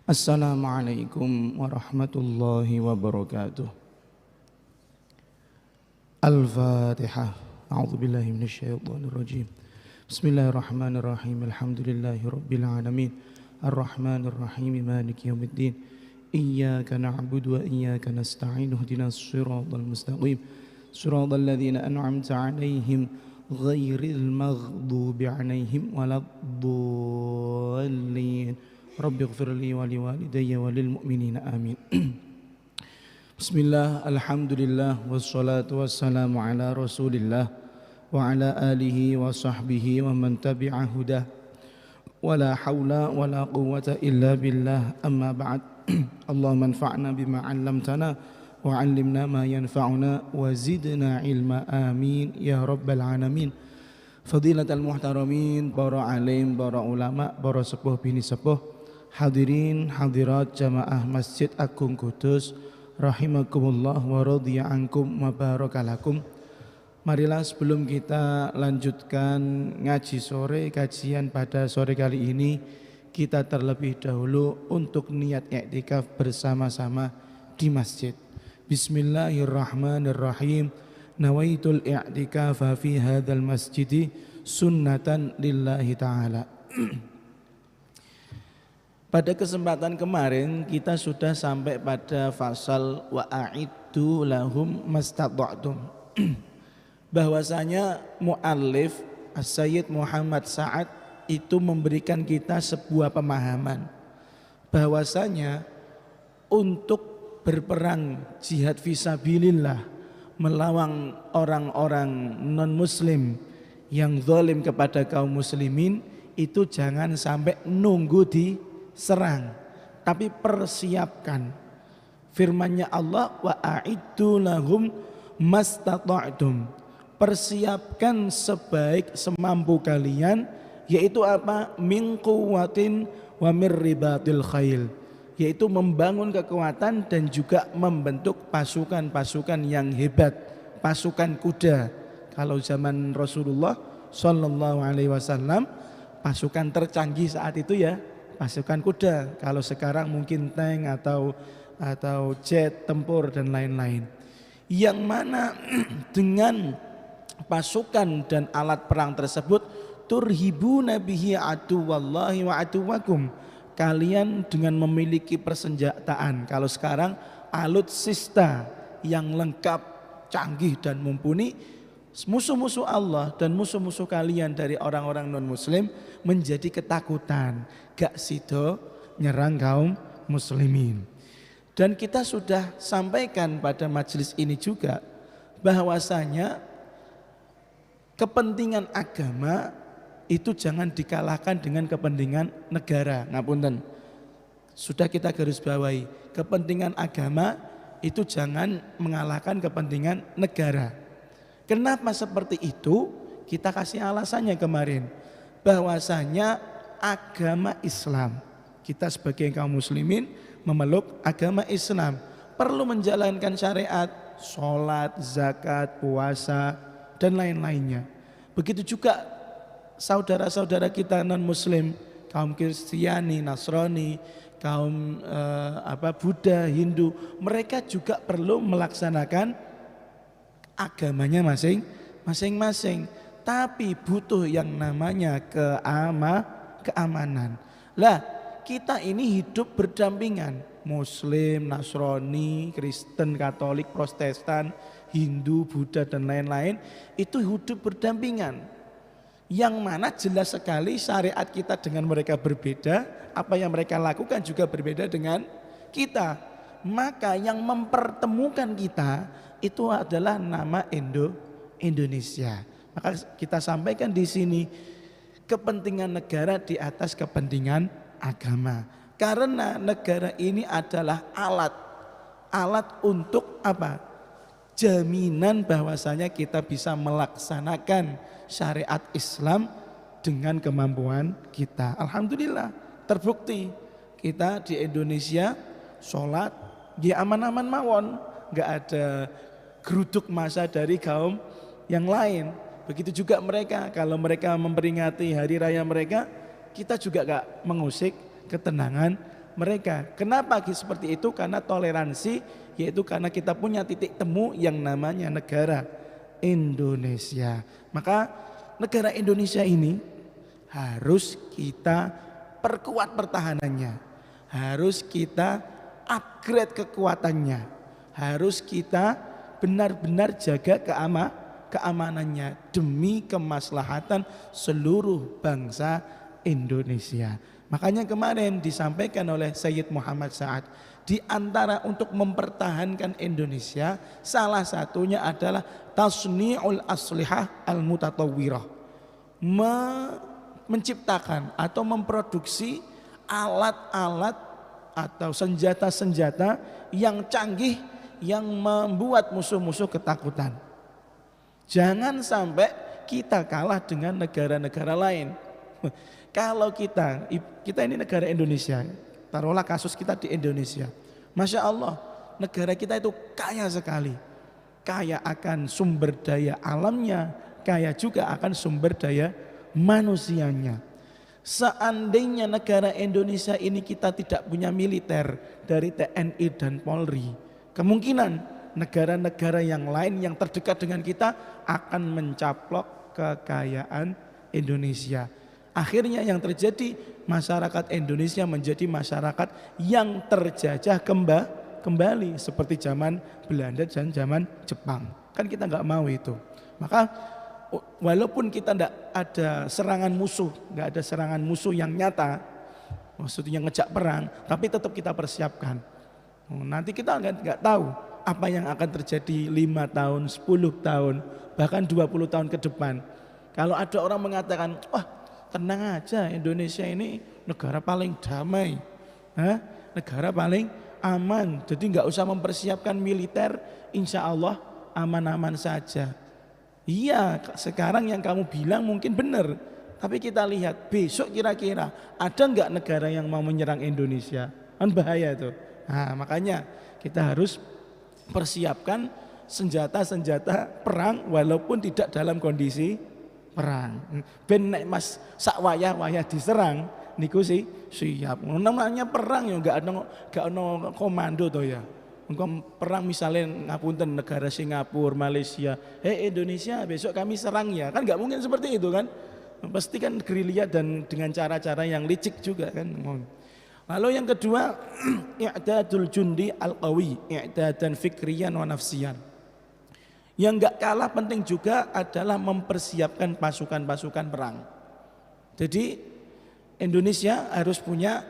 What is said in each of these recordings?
Assalamualaikum warahmatullahi wabarakatuh. Al-Fatihah. A'udzubillahi minasyaitonirrajim. Bismillahirrahmanirrahim. Alhamdulillahi rabbil alamin. Arrahmanirrahim. Maliki yaumiddin. Iyyaka na'budu wa iyyaka nasta'in. Ihdinas siratal mustaqim. Siratal ladzina an'amta 'alaihim ghairil maghdubi 'alaihim waladdallin. Rabbighfirli wa liwalidayya wa lil mu'minina amin. Bismillah, alhamdulillah, wassalatu wassalamu ala rasulillah wa ala alihi wa sahbihi wa man tabi'a hudah wa la hawla wa la quwwata illa billah, amma ba'd. Allahumma anfa'na bima 'allamtana wa 'allimna ma yanfa'una wa zidna ilma, amin ya rabbal alamin. Fadilatul muhtaramin, para alim, para ulama, para sepuh bini sepuh, hadirin hadirat jamaah Masjid Agung Kudus rahimakumullah wa radhiya ankum wa barakalakum. Marilah sebelum kita lanjutkan ngaji sore, kajian pada sore kali ini, kita terlebih dahulu untuk niat i'tikaf bersama-sama di masjid. Bismillahirrahmanirrahim. Nawaitul i'tikafa fi hadzal masjidi sunnatan lillahi ta'ala. Pada kesempatan kemarin kita sudah sampai pada fasal wa'iddu lahum mastata'tum. Bahwasanya muallif As-Sayyid Muhammad Sa'ad itu memberikan kita sebuah pemahaman bahwasanya untuk berperang jihad fisabilillah melawan orang-orang non muslim yang zalim kepada kaum muslimin, itu jangan sampai nunggu diserang, tapi persiapkan. Firman-Nya Allah, wa a'iddu lahum mastata'tum. Persiapkan sebaik semampu kalian, yaitu apa? Min quwwatin wa mir ribatil khail, yaitu membangun kekuatan dan juga membentuk pasukan-pasukan yang hebat, pasukan kuda. Kalau zaman Rasulullah Sallallahu Alaihi Wasallam, pasukan tercanggih saat itu ya pasukan kuda. Kalau sekarang mungkin tank atau jet tempur dan lain-lain. Yang mana dengan pasukan dan alat perang tersebut turhibuna bihi aduwallahi wa aduwakum. Kalian dengan memiliki persenjataan, kalau sekarang alutsista yang lengkap, canggih dan mumpuni, musuh-musuh Allah dan musuh-musuh kalian dari orang-orang non-muslim menjadi ketakutan, gak sido nyerang kaum muslimin. Dan kita sudah sampaikan pada majelis ini juga bahwasanya kepentingan agama itu jangan dikalahkan dengan kepentingan negara. Ngapunten, sudah kita garis bawahi, kepentingan agama itu jangan mengalahkan kepentingan negara. Kenapa seperti itu? Kita kasih alasannya kemarin, bahwasanya agama Islam, kita sebagai kaum muslimin memeluk agama Islam, perlu menjalankan syariat, sholat, zakat, puasa dan lain-lainnya. Begitu juga saudara-saudara kita non muslim, kaum Kristiani, Nasrani, kaum Buddha, Hindu, mereka juga perlu melaksanakan agamanya masing-masing, tapi butuh yang namanya keamanan. Lah, kita ini hidup berdampingan, Muslim, Nasrani, Kristen, Katolik, Protestan, Hindu, Buddha dan lain-lain, itu hidup berdampingan. Yang mana jelas sekali syariat kita dengan mereka berbeda, apa yang mereka lakukan juga berbeda dengan kita. Maka yang mempertemukan kita itu adalah nama Indonesia. Maka kita sampaikan di sini, kepentingan negara di atas kepentingan agama. Karena negara ini adalah alat untuk apa? Jaminan bahwasanya kita bisa melaksanakan syariat Islam dengan kemampuan kita. Alhamdulillah terbukti kita di Indonesia sholat ya aman-aman mawon, nggak ada geruduk massa dari kaum yang lain. Begitu juga mereka, kalau mereka memperingati hari raya mereka, kita juga gak mengusik ketenangan mereka. Kenapa seperti itu? Karena toleransi, yaitu karena kita punya titik temu yang namanya negara Indonesia. Maka negara Indonesia ini harus kita perkuat pertahanannya, harus kita upgrade kekuatannya, harus kita benar-benar jaga keamanannya demi kemaslahatan seluruh bangsa Indonesia. Makanya kemarin disampaikan oleh Sayyid Muhammad Sa'ad, di antara untuk mempertahankan Indonesia salah satunya adalah tasni'ul aslihah al-mutatawwirah, menciptakan atau memproduksi alat-alat atau senjata-senjata yang canggih yang membuat musuh-musuh ketakutan. Jangan sampai kita kalah dengan negara-negara lain. Kalau kita ini negara Indonesia, taruhlah kasus kita di Indonesia, Masya Allah, negara kita itu kaya sekali, kaya akan sumber daya alamnya, kaya juga akan sumber daya manusianya. Seandainya negara Indonesia ini kita tidak punya militer dari TNI dan Polri, kemungkinan negara-negara yang lain yang terdekat dengan kita akan mencaplok kekayaan Indonesia. Akhirnya yang terjadi, masyarakat Indonesia menjadi masyarakat yang terjajah kembali seperti zaman Belanda dan zaman Jepang. Kan kita nggak mau itu. Maka walaupun kita tidak ada serangan musuh, nggak ada serangan musuh yang nyata, maksudnya ngejak perang, tapi tetap kita persiapkan. Nanti kita nggak tahu apa yang akan terjadi 5 tahun, 10 tahun, bahkan 20 tahun ke depan. Kalau ada orang mengatakan, wah tenang aja, Indonesia ini negara paling damai, negara paling aman, jadi nggak usah mempersiapkan militer, insya Allah aman-aman saja. Iya, sekarang yang kamu bilang mungkin benar, tapi kita lihat besok kira-kira ada nggak negara yang mau menyerang Indonesia? Kan bahaya itu. Nah, makanya kita harus persiapkan senjata-senjata perang walaupun tidak dalam kondisi perang. Ben nek Mas sak wayah-wayah diserang niku sih siap. Namanya perang ya enggak ada komando to ya. Engko perang misalnya ngapunten negara Singapura, Malaysia, Indonesia besok kami serang ya. Kan enggak mungkin seperti itu kan. Pasti kan gerilya dan dengan cara-cara yang licik juga kan. Lalu yang kedua, i'dadul jundi al-qawi, i'dadan fikriyan wa nafsiyan. Yang enggak kalah penting juga adalah mempersiapkan pasukan-pasukan perang. Jadi Indonesia harus punya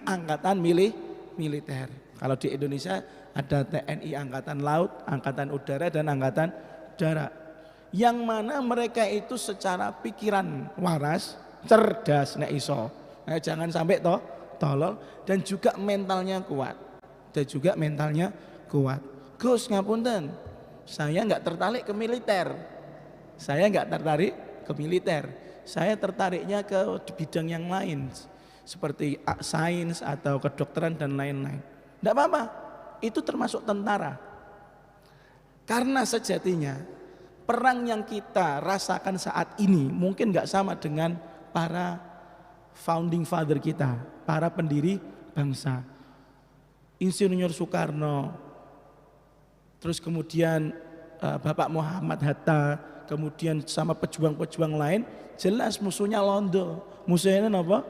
angkatan militer. Kalau di Indonesia ada TNI Angkatan Laut, Angkatan Udara dan Angkatan Darat. Yang mana mereka itu secara pikiran waras, cerdas nek iso. Jangan sampai tolol dan juga mentalnya kuat. Gus ngapunten, saya enggak tertarik ke militer. Saya tertariknya ke bidang yang lain seperti sains atau kedokteran dan lain-lain. Enggak apa-apa, itu termasuk tentara. Karena sejatinya perang yang kita rasakan saat ini mungkin enggak sama dengan para founding father kita, para pendiri bangsa. Insinyur Soekarno, terus kemudian Bapak Muhammad Hatta, kemudian sama pejuang-pejuang lain, jelas musuhnya Londo, musuhnya apa?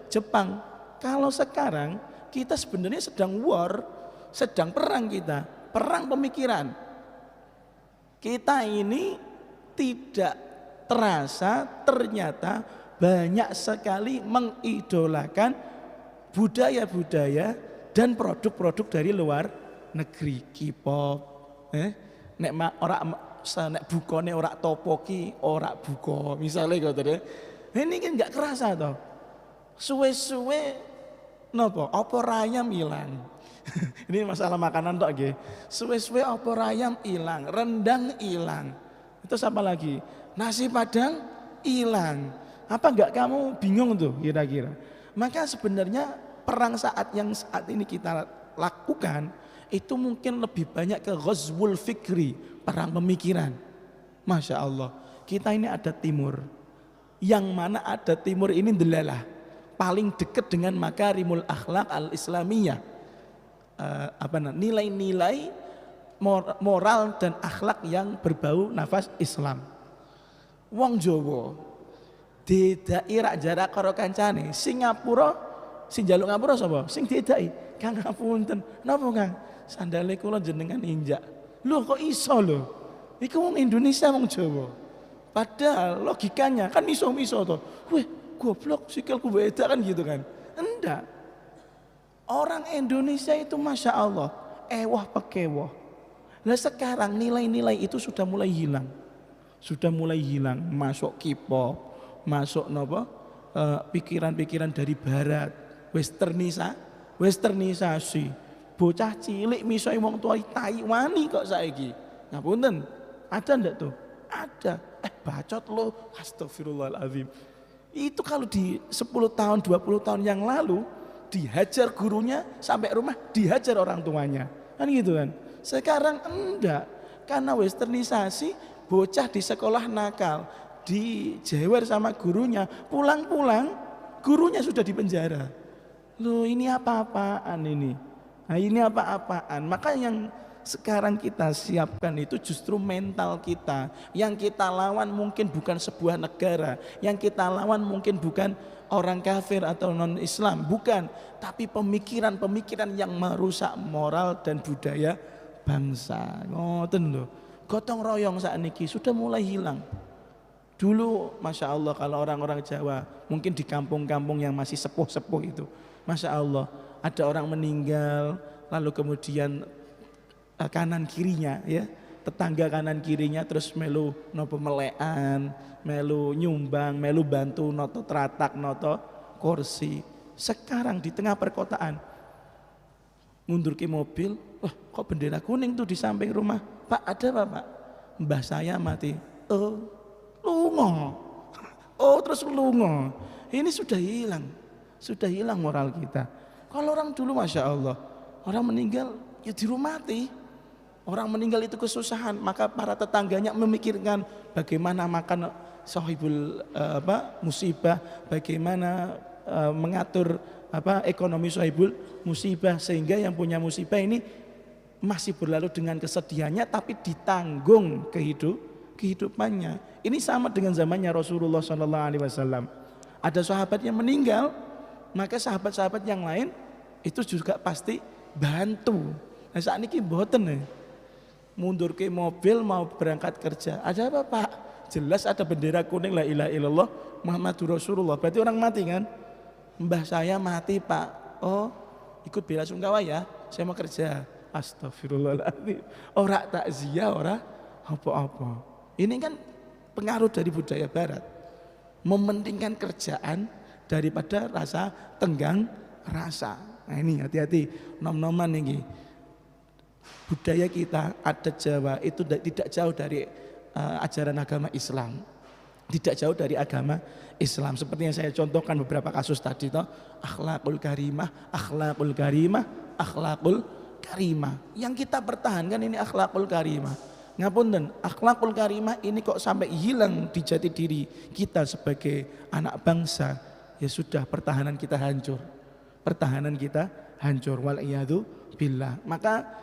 Jepang. Kalau sekarang kita sebenarnya sedang perang kita, perang pemikiran. Kita ini tidak terasa ternyata banyak sekali mengidolakan budaya-budaya dan produk-produk dari luar negeri, K-pop. Nek bukone ora topoki, ora buko, misalnya gitu deh. Ini kan nggak kerasa toh. Suwe-suwe nopo, opor ayam hilang. Ini masalah makanan toh nggih. Suwe-suwe opor ayam hilang, rendang hilang. Itu apa lagi? Nasi Padang hilang. Apa enggak kamu bingung tuh kira-kira? Maka sebenarnya perang saat ini kita lakukan itu mungkin lebih banyak ke ghazwul fikri, perang pemikiran. Masya Allah, kita ini ada timur. Yang mana ada timur ini delalah. paling dekat dengan makarimul akhlak al-islamiyah. Nilai-nilai moral dan akhlak yang berbau nafas Islam. Wong Jawa didai rak jarak karo kancane. Singapura, sing njaluk ngapura sapa? Sing didai. Kang ngapunten, napa Kang? Sandale kula jenengan injak. Lho kok iso lho? Iku wong Indonesia wong Jawa. Padahal logikanya kan miso-miso to. Weh, goblok sikilku beda kan gitu kan. Enggak. Orang Indonesia itu Masya Allah ewah pekewoh. Nah sekarang nilai-nilai itu sudah mulai hilang. Sudah mulai hilang. Masuk K-pop, masuk pikiran-pikiran dari barat, westernisasi. Bocah cilik miso wong tua Taiwani kok saiki. Ngapunten, ada ndak tuh? Ada. Bacot lo, astagfirullahaladzim. Itu kalau di 10 tahun, 20 tahun yang lalu dihajar gurunya sampai rumah dihajar orang tuanya. Kan gitu kan. Sekarang enggak. Karena westernisasi, bocah di sekolah nakal, dijewer sama gurunya, pulang-pulang gurunya sudah di penjara. Loh ini apa-apaan ini? Nah ini apa-apaan? Maka yang sekarang kita siapkan itu justru mental kita. Yang kita lawan mungkin bukan sebuah negara, yang kita lawan mungkin bukan orang kafir atau non-Islam, bukan, tapi pemikiran-pemikiran yang merusak moral dan budaya bangsa. Ngoten lho. Gotong royong sakniki sudah mulai hilang. Dulu Masya Allah kalau orang-orang Jawa mungkin di kampung-kampung yang masih sepuh-sepuh itu, Masya Allah ada orang meninggal lalu kemudian kanan kirinya ya, tetangga kanan kirinya terus melu nopo melekan, melu nyumbang, melu bantu noto teratak, noto kursi. Sekarang di tengah perkotaan mundur ke mobil, wah kok bendera kuning tuh di samping rumah. Pak ada apa Pak? Mbah saya mati. Oh lungo. Oh terus lungo. Ini sudah hilang moral kita. Kalau orang dulu Masya Allah, orang meninggal ya dirumati. Orang meninggal itu kesusahan, maka para tetangganya memikirkan bagaimana makan sahibul musibah, bagaimana mengatur ekonomi sahibul musibah sehingga yang punya musibah ini masih berlalu dengan kesedihannya tapi ditanggung kehidupannya. Ini sama dengan zamannya Rasulullah SAW. Ada sahabat yang meninggal, maka sahabat-sahabat yang lain itu juga pasti bantu. Nah saat ini mboten nih. Mundur ke mobil mau berangkat kerja. Ada apa Pak? Jelas ada bendera kuning la ilaha illallah Muhammadur Rasulullah. Berarti orang mati kan? Mbah saya mati Pak. Oh ikut bela sungkawa ya. Saya mau kerja. Astagfirullahaladzim. Ora takziah, ora apa-apa. Ini kan pengaruh dari budaya barat. Mementingkan kerjaan daripada rasa tenggang rasa. Nah ini hati-hati nom-noman ini. Budaya kita adat Jawa itu tidak jauh dari ajaran agama Islam. Tidak jauh dari agama Islam. Seperti yang saya contohkan beberapa kasus tadi toh, akhlakul karimah, akhlakul karimah, akhlakul karimah. Yang kita pertahankan ini akhlakul karimah. Ngapunten, akhlakul karimah ini kok sampai hilang di jati diri kita sebagai anak bangsa. Ya sudah, pertahanan kita hancur. Pertahanan kita hancur. Wal'iyadu billah. Maka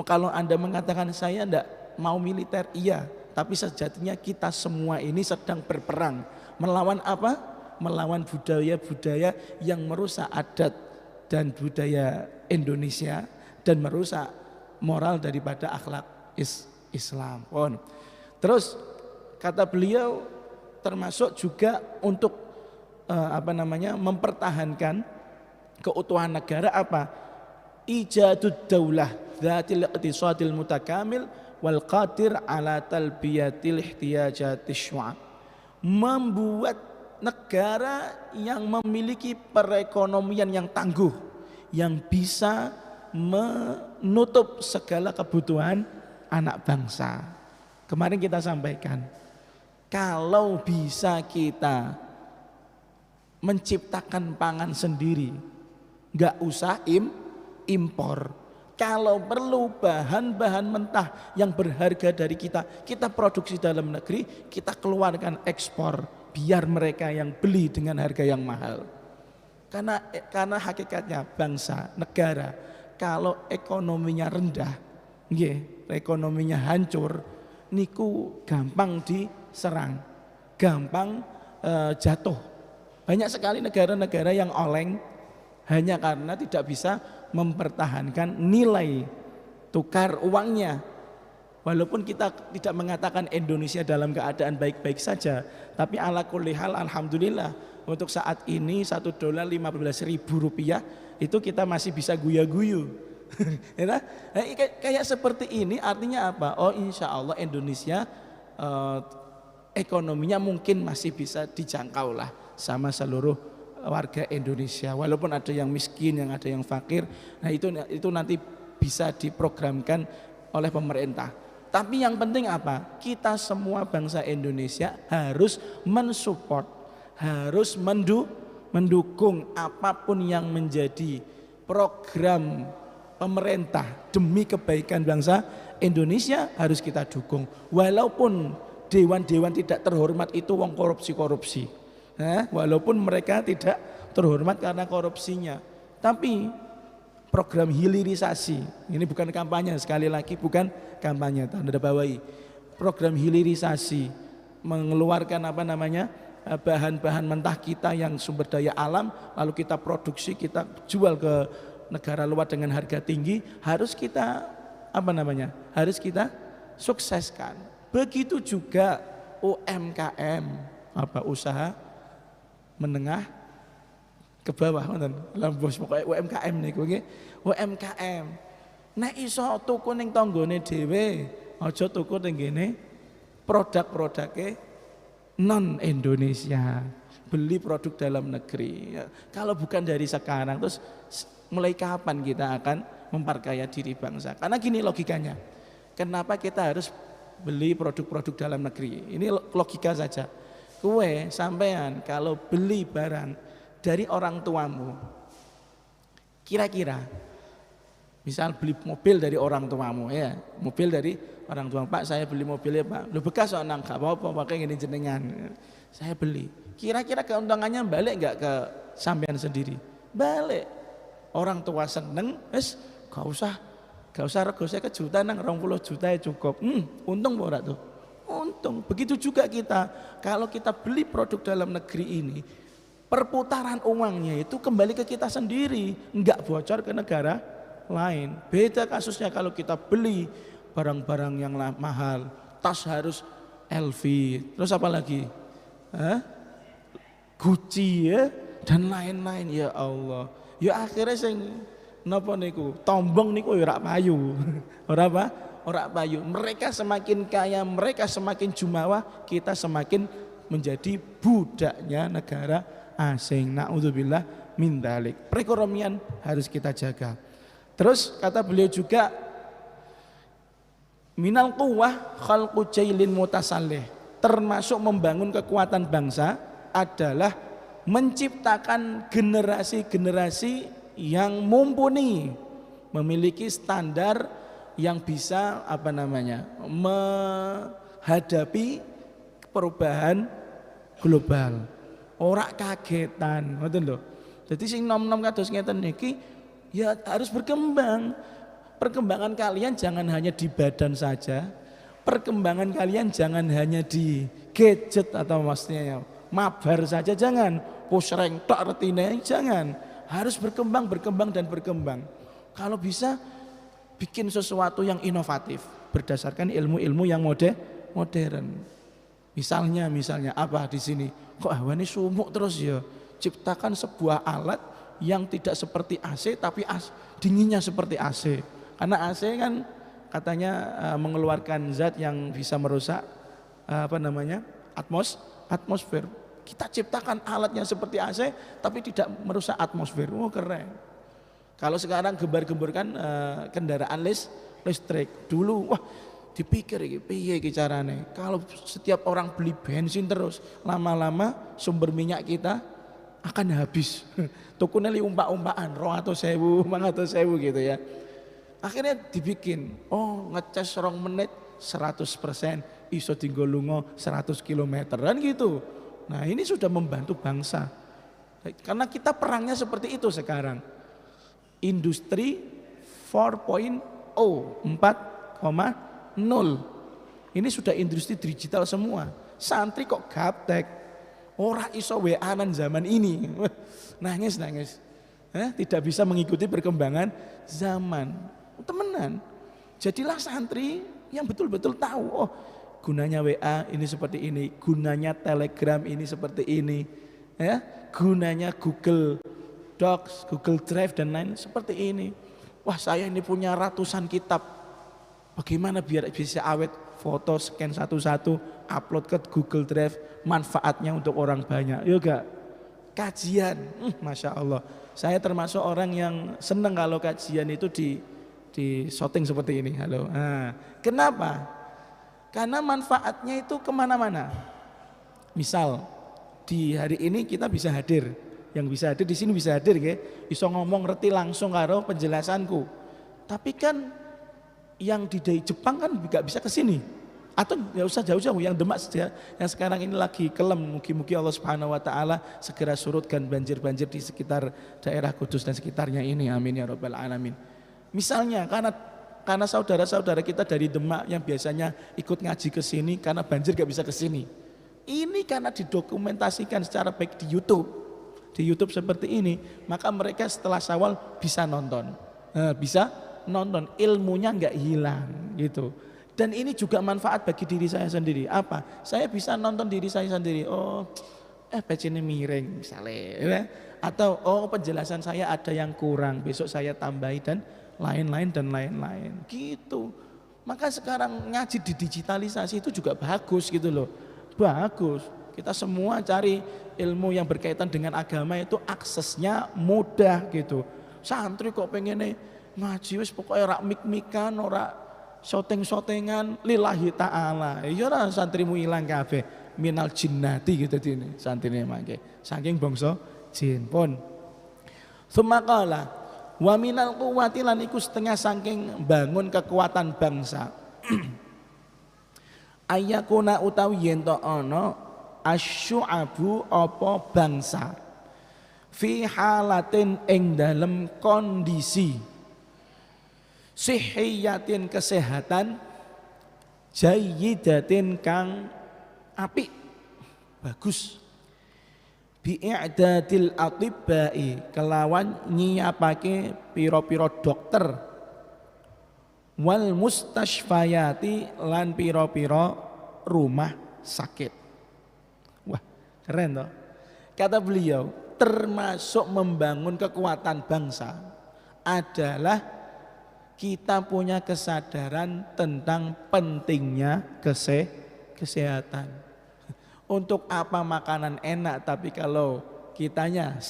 kalau Anda mengatakan saya tidak mau militer, iya. Tapi sejatinya kita semua ini sedang berperang. Melawan apa? Melawan budaya-budaya yang merusak adat dan budaya Indonesia dan merusak moral daripada akhlak Islam. Terus kata beliau termasuk juga untuk mempertahankan keutuhan negara apa? Ijadud daulah dzatil iqtisadil mutakamil wal qadir ala talbiyatil ihtiyajatis syu'ab. Membuat negara yang memiliki perekonomian yang tangguh, yang bisa menutup segala kebutuhan anak bangsa. Kemarin kita sampaikan, kalau bisa kita menciptakan pangan sendiri, nggak usah impor. Kalau perlu bahan-bahan mentah yang berharga dari kita produksi dalam negeri, kita keluarkan ekspor, biar mereka yang beli dengan harga yang mahal. Karena hakikatnya bangsa, negara kalau ekonominya rendah, nggih, ekonominya hancur, niku gampang diserang, gampang jatuh. Banyak sekali negara-negara yang oleng hanya karena tidak bisa mempertahankan nilai tukar uangnya. Walaupun kita tidak mengatakan Indonesia dalam keadaan baik-baik saja, tapi ala kulli hal alhamdulillah untuk saat ini $1 15.000 rupiah itu kita masih bisa guya-guyu. Ya, kayak seperti ini artinya apa? Oh insya Allah Indonesia ekonominya mungkin masih bisa dijangkau lah sama seluruh warga Indonesia. Walaupun ada yang miskin, yang ada yang fakir, nah itu nanti bisa diprogramkan oleh pemerintah. Tapi yang penting apa? Kita semua bangsa Indonesia harus mensupport, harus mendukung apapun yang menjadi program pemerintah demi kebaikan bangsa Indonesia harus kita dukung. Walaupun dewan-dewan tidak terhormat itu wong korupsi-korupsi. Walaupun mereka tidak terhormat karena korupsinya. Tapi program hilirisasi, ini bukan kampanye, sekali lagi bukan kampanye, tanda bawahi. Program hilirisasi mengeluarkan bahan-bahan mentah kita yang sumber daya alam, lalu kita produksi, kita jual ke negara luar dengan harga tinggi, harus kita harus kita sukseskan. Begitu juga UMKM, usaha menengah ke bawah, bos pokoknya UMKM niku nggih. UMKM nek iso tuku ning tanggane dhewe, aja tuku ning ngene produk-produke non Indonesia. Beli produk dalam negeri. Kalau bukan dari sekarang, terus mulai kapan kita akan memperkaya diri bangsa? Karena gini logikanya. Kenapa kita harus beli produk-produk dalam negeri? Ini logika saja. Kue sampean kalau beli barang dari orang tuamu, kira-kira misal beli mobil dari orang tuamu, ya mobil dari orang tua, Pak saya beli mobilnya Pak, lu bekas nang gak apa-apa pakai gini jenengan, saya beli, kira-kira keuntungannya balik nggak ke sampean sendiri? Balik. Orang tua seneng, gak usah rego saya kejutan nang 20 juta ya cukup, untung ora tuh, untung. Begitu juga kita, kalau kita beli produk dalam negeri ini, perputaran uangnya itu kembali ke kita sendiri, enggak bocor ke negara lain. Beda kasusnya kalau kita beli barang-barang yang mahal, tas harus LV, terus apa lagi? Gucci ya, dan lain-lain, ya Allah. Ya akhirnya sing napa niku, tombong niku ora payu. Ora apa? Ora payu. Mereka semakin kaya, mereka semakin jumawa, kita semakin menjadi budaknya negara asing. Na'udzubillah min dzalik. Perekonomian harus kita jaga. Terus kata beliau juga, minal quwwah khalqu jailin mutasallih. Termasuk membangun kekuatan bangsa adalah menciptakan generasi-generasi yang mumpuni, memiliki standar yang bisa menghadapi perubahan global. Ora kagetan, ngoten lho. Jadi sing nom-nom kados ngeten niki ya harus berkembang. Perkembangan kalian jangan hanya di badan saja. Perkembangan kalian jangan hanya di gadget atau maksudnya mabar saja, jangan. Pusreng tok retine, jangan. Harus berkembang dan berkembang. Kalau bisa bikin sesuatu yang inovatif berdasarkan ilmu-ilmu yang modern. Misalnya apa di sini? Kok hawane sumuk terus ya? Ciptakan sebuah alat yang tidak seperti AC tapi dinginnya seperti AC. Karena AC kan katanya mengeluarkan zat yang bisa merusak atmosfer. Kita ciptakan alatnya seperti AC tapi tidak merusak atmosfer. Oh keren. Kalau sekarang gembar-gemburkan kendaraan listrik. Dulu wah dipikir piye iki carane. Kalau setiap orang beli bensin terus, lama-lama sumber minyak kita akan habis. Tukune li umpak-umpakan 200.000, 500.000 gitu ya. Akhirnya dibikin, ngecas 2 menit 100% iso dinggo lunga 100 km kan gitu. Nah, ini sudah membantu bangsa. Karena kita perangnya seperti itu sekarang. Industri 4.0, 4.0. Ini sudah industri digital semua. Santri kok gaptek, ora iso WA-an zaman ini. Nangis. Tidak bisa mengikuti perkembangan zaman. Temenan. Jadilah santri yang betul-betul tahu, oh gunanya WA ini seperti ini, gunanya Telegram ini seperti ini, ya, gunanya Google Docs, Google Drive dan lain seperti ini. Wah, saya ini punya ratusan kitab. Bagaimana biar bisa awet? Foto scan satu-satu, upload ke Google Drive, manfaatnya untuk orang banyak. Yoga kajian, Masya Allah. Saya termasuk orang yang senang kalau kajian itu di shooting seperti ini. Halo. Nah, kenapa? Karena manfaatnya itu kemana-mana. Misal di hari ini kita bisa hadir, yang bisa hadir di sini bisa hadir, ya. Iso ngomong ngerti langsung karo penjelasanku. Tapi kan yang di Jepang kan nggak bisa ke sini, atau nggak usah jauh-jauh, yang Demak yang sekarang ini lagi kelem, mugi-mugi Allah Subhanahu Wa Taala segera surutkan banjir-banjir di sekitar daerah Kudus dan sekitarnya ini, amin ya Rabbal Alamin. Misalnya karena saudara-saudara kita dari Demak yang biasanya ikut ngaji ke sini karena banjir nggak bisa ke sini, ini karena didokumentasikan secara baik di YouTube seperti ini, maka mereka setelah Syawal bisa nonton, nonton, ilmunya nggak hilang gitu. Dan ini juga manfaat bagi diri saya sendiri. Apa? Saya bisa nonton diri saya sendiri. Oh, ini miring misalnya, ya. Atau oh penjelasan saya ada yang kurang, besok saya tambahi dan lain-lain gitu. Maka sekarang ngaji didigitalisasi itu juga bagus gitu loh. Bagus. Kita semua cari ilmu yang berkaitan dengan agama itu aksesnya mudah gitu. Santri kok pengen ngaji wis pokoknya rak mik-mikan, ora syoteng-syotengan lillahi ta'ala. Ya ora santrimu ilang kabeh minal jinnati gitu dene santrine mangke. Saking bangsa jin pun. Sumaqala wa minal quwwati lan iku setengah saking bangun kekuatan bangsa. Ayakuna utawi yen to ana asyu'abu apa bangsa fi halatin ing dalem kondisi sihiyatin kesehatan jayyidatin kang apik bagus bi'idadil atibbai kelawan nyiapake pira-pira dokter wal mustashfayati lan pira-pira rumah sakit. Wah, keren toh. Kata beliau, termasuk membangun kekuatan bangsa adalah kita punya kesadaran tentang pentingnya kesehatan. Untuk apa makanan enak tapi kalau kitanya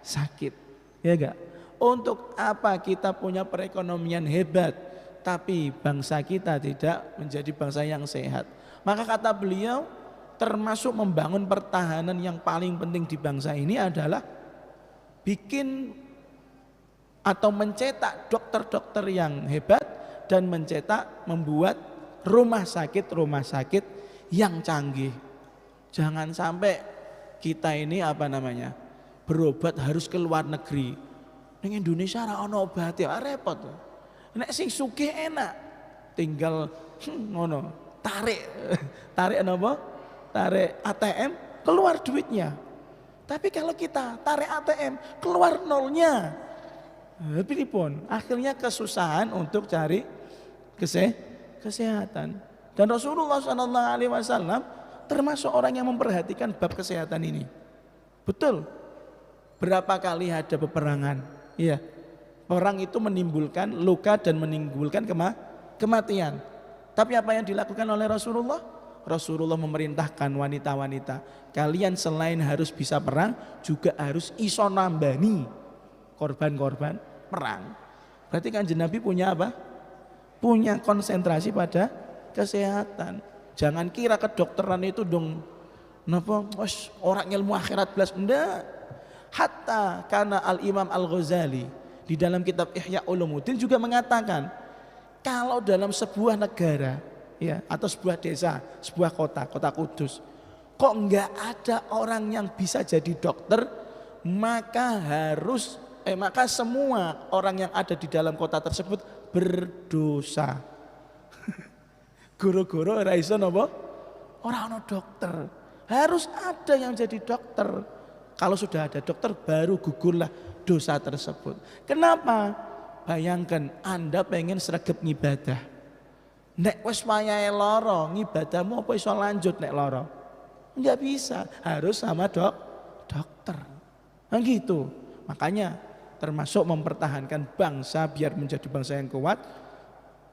sakit, ya enggak? Untuk apa kita punya perekonomian hebat tapi bangsa kita tidak menjadi bangsa yang sehat? Maka kata beliau, termasuk membangun pertahanan yang paling penting di bangsa ini adalah bikin atau mencetak dokter-dokter yang hebat dan membuat rumah sakit yang canggih. Jangan sampai kita ini berobat harus ke luar negeri. Ning Indonesia ora ana obat ya repot. Nek sing sugih enak tinggal ngono, tarik apa? Tarik ATM keluar duitnya. Tapi kalau kita tarik ATM keluar nolnya. Pilipun, akhirnya kesusahan untuk cari kesehatan. Dan Rasulullah SAW termasuk orang yang memperhatikan bab kesehatan ini. Betul. Berapa kali ada peperangan? Iya. Perang itu menimbulkan luka dan menimbulkan kematian. Tapi apa yang dilakukan oleh Rasulullah? Rasulullah memerintahkan wanita-wanita, kalian selain harus bisa perang, juga harus iso nambani korban-korban perang. Berarti Kanjeng Nabi punya apa? Punya konsentrasi pada kesehatan. Jangan kira kedokteran itu dong napa orang ilmu akhirat belas, enggak. Hatta karena Al-Imam Al-Ghazali di dalam kitab Ihya Ulumuddin juga mengatakan, kalau dalam sebuah negara ya atau sebuah desa, sebuah kota Kudus, kok enggak ada orang yang bisa jadi dokter, maka semua orang yang ada di dalam kota tersebut berdosa. Goro-goro ora iso napa? Ora ana dokter. Harus ada yang jadi dokter. Kalau sudah ada dokter baru gugurlah dosa tersebut. Kenapa? Bayangkan Anda pengen sregep ngibadah. Nek wis wayahe lara, ngibadahmu apa iso lanjut nek lara? Enggak bisa, harus sama dokter. Nah gitu. Makanya termasuk mempertahankan bangsa biar menjadi bangsa yang kuat,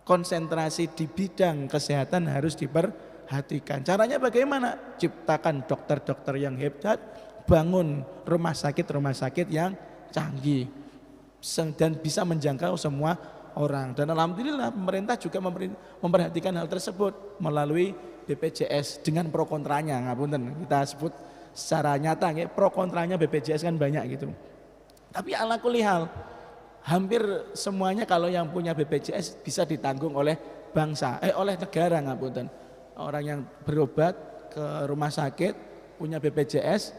konsentrasi di bidang kesehatan harus diperhatikan. Caranya bagaimana? Ciptakan dokter-dokter yang hebat, bangun rumah sakit yang canggih dan bisa menjangkau semua orang. Dan alhamdulillah pemerintah juga memperhatikan hal tersebut melalui BPJS dengan pro kontranya. Ngapunten, kita sebut secara nyata pro kontranya BPJS kan banyak gitu. Tapi ala kulli hal, hampir semuanya kalau yang punya BPJS bisa ditanggung oleh oleh negara, ngapunten. Orang yang berobat ke rumah sakit punya BPJS,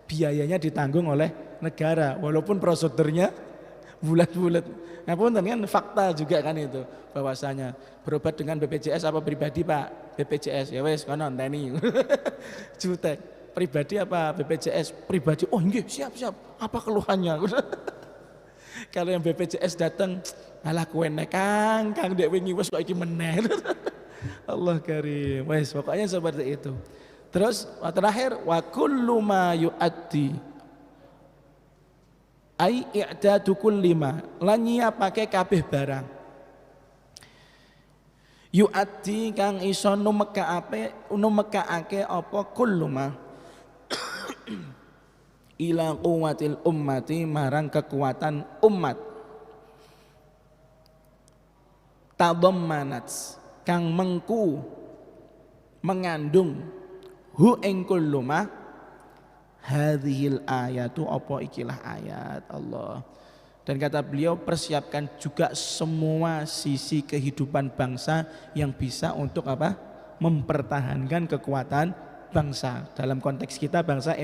biayanya ditanggung oleh negara walaupun prosedurnya bulat-bulat. Ngapunten kan fakta juga kan itu, bahwasanya berobat dengan BPJS apa pribadi Pak? BPJS ya wes kono enteni. Jutek. Pribadi apa BPJS? Pribadi. Oh nggih, siap. Apa keluhannya? Kalau yang BPJS datang, alah kowe nek Kang dek wingi wis kok iki meneh. Allah karim. Wes pokoknya seperti itu. Terus terakhir wa kullu ma yu'addi ai i'dadu kulli ma lan nyiapake kabeh barang. Yu'addi kang iso numekake apa kullu ma ila quwwatil ummati marang kekuatan umat. Tadammanat kang mengandung hu ing kullu ma hadhil ayatu apa ikilah ayat Allah. Dan kata beliau, persiapkan juga semua sisi kehidupan bangsa yang bisa untuk apa? Mempertahankan kekuatan bangsa. Dalam konteks kita bangsa